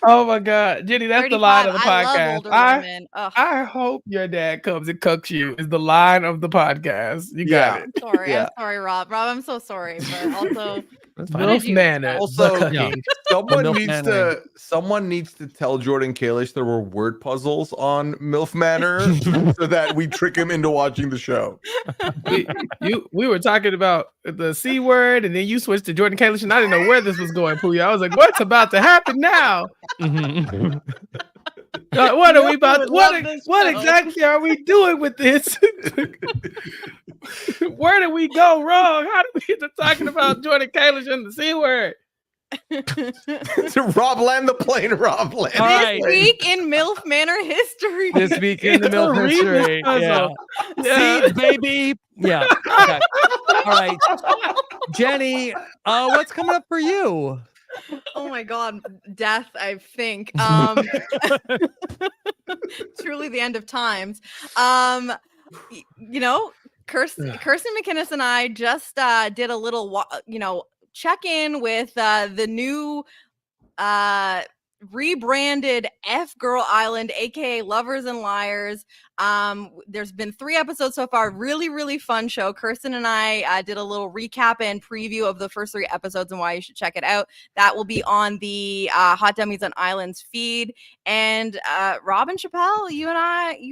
Oh my God, Jenny, that's the line of the I podcast. love older women. I hope your dad comes and cucks you. Is the line of the podcast. You got it. Sorry, I'm sorry, Rob. Rob, I'm so sorry, but also. Milf Manor. Also, cucking. someone needs to tell Jordan Kalish there were word puzzles on Milf Manor so that we trick him into watching the show. We were talking about the C word, and then you switched to Jordan Kalish, and I didn't know where this was going, Pooya. I was like, what's about to happen now? What are we about? What exactly are we doing with this? Where did we go wrong? How did we get to talking about Jordan Kalish and the C word? To Rob land the plane, Rob land. This week in MILF Manor history. This week in the MILF history. Yeah. Seeds, baby. Yeah. Okay. All right. Jenny, what's coming up for you? Oh my God, death, I think. Truly the end of times. You know, Kirsten McInnes and I just did a little, check in with the new rebranded F Girl Island, aka Lovers and Liars. There's been 3 episodes so far. Really, really fun show. Kirsten and I did a little recap and preview of the first 3 episodes and why you should check it out. That will be on the Hot Dummies on Islands feed. And Rob and Chappelle, you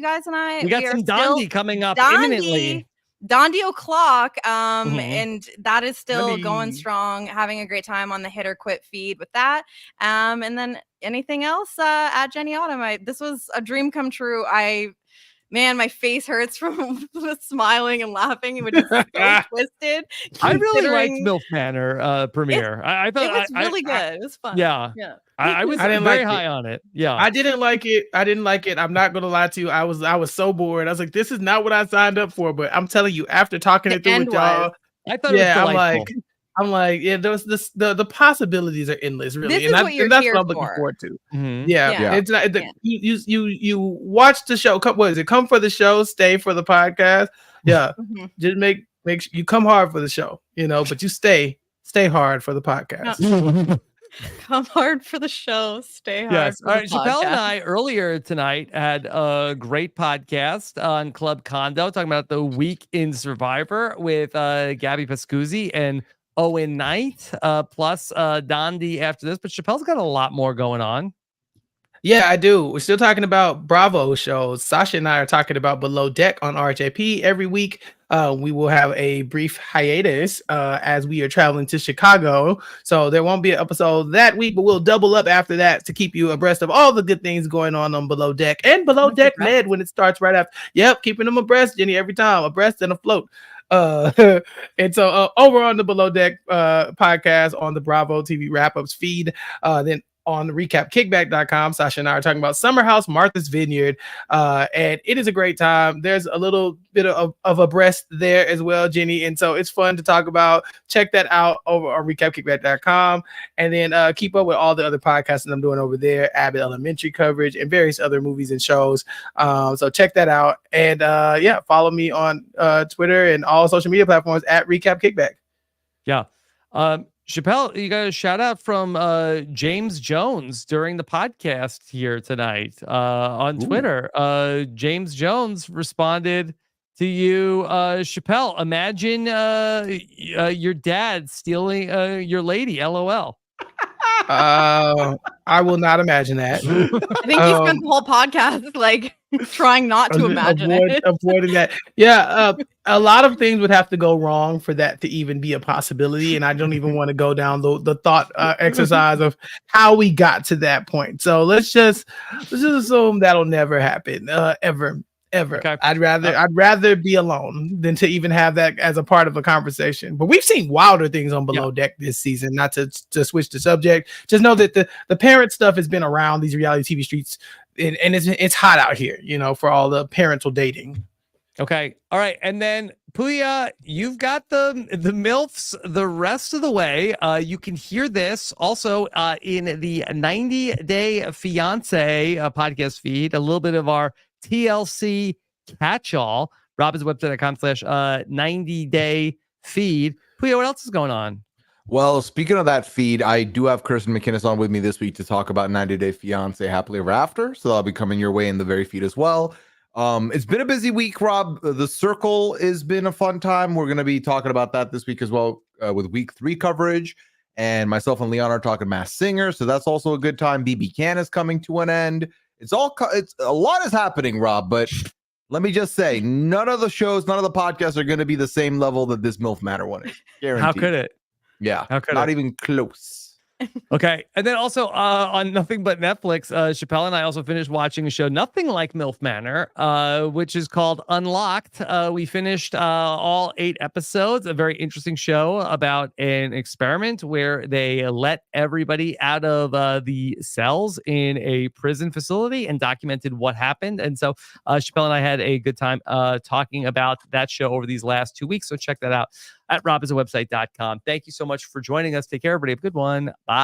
guys and I, we got some Dondi coming up imminently. Dondi O'Clock, and that is still going strong, having a great time on the Hit or Quit feed with that. And then anything else at Jenny Autumn. This was a dream come true. Man, my face hurts from smiling and laughing, which is so twisted. I really liked MILF Manor premiere. I thought it was really good. It was fun. Yeah. I was very high on it. Yeah. I didn't like it. I'm not gonna lie to you. I was so bored. I was like, this is not what I signed up for. But I'm telling you, after talking it through with y'all, I thought it was delightful. I'm like, yeah, the possibilities are endless, really, and that's what I'm looking forward to. Yeah. It's not you watch the show. Come for the show, stay for the podcast. Yeah, just make sure you come hard for the show, but you stay hard for the podcast. Come hard for the show, stay hard. Yes. For All right. the Chappelle podcast. and I earlier tonight had a great podcast on Club Condo talking about the week in Survivor with Gabby Pascuzzi and Owen Knight, plus Dondi after this. But Chappelle's got a lot more going on. Yeah, I do. We're still talking about Bravo shows. Sasha and I are talking about Below Deck on RHAP every week. We will have a brief hiatus as we are traveling to Chicago. So there won't be an episode that week, but we'll double up after that to keep you abreast of all the good things going on Below Deck and Below Deck Med when it starts right after. Yep, keeping them abreast, Jenny, every time. Abreast and afloat. And so over on the Below Deck podcast on the Bravo TV wrap-ups feed, then on recapkickback.com, Sasha and I are talking about Summer House, Martha's Vineyard, and it is a great time. There's a little bit of a breast there as well, Jenny, and so it's fun to talk about. Check that out over on recapkickback.com, and then keep up with all the other podcasts that I'm doing over there, Abbott Elementary coverage, and various other movies and shows. So check that out, and follow me on Twitter and all social media platforms at recapkickback. Yeah. Chappelle, you got a shout out from James Jones during the podcast here tonight on Twitter. James Jones responded to you, Chappelle. Imagine your dad stealing your lady. LOL. I will not imagine that. I think he spent the whole podcast like trying not to imagine it. Avoiding that. Yeah, a lot of things would have to go wrong for that to even be a possibility, and I don't even want to go down the thought exercise of how we got to that point. So let's just assume that'll never happen, ever. Okay. I'd rather be alone than to even have that as a part of a conversation. But we've seen wilder things on Below Deck this season. Not to switch the subject, just know that the parent stuff has been around these reality TV streets, and it's hot out here, for all the parental dating. Okay, all right, and then Puya, you've got the MILFs the rest of the way. You can hear this also in the 90 Day Fiance podcast feed. A little bit of our TLC catch-all. RobIsWebsite.com/90 day feed. Puya, what else is going on? Well, speaking of that feed, I do have Kirsten McInnes on with me this week to talk about 90 Day Fiance Happily Ever After. So that'll be coming your way in the very feed as well. It's been a busy week, Rob. The Circle has been a fun time. We're going to be talking about that this week as well with week 3 coverage. And myself and Leon are talking Masked Singer. So that's also a good time. BB Can is coming to an end. It's a lot is happening, Rob, but let me just say, none of the podcasts are going to be the same level that this MILF Manor one is. Guaranteed. How could it? Yeah. How could not it? even close. Okay. And then also on Nothing But Netflix, Chappelle and I also finished watching a show, nothing like MILF Manor, which is called Unlocked. We finished all 8 episodes, a very interesting show about an experiment where they let everybody out of the cells in a prison facility and documented what happened. And so Chappelle and I had a good time talking about that show over these last 2 weeks. So check that out at robisawebsite.com. Thank you so much for joining us. Take care, everybody. Have a good one. Bye.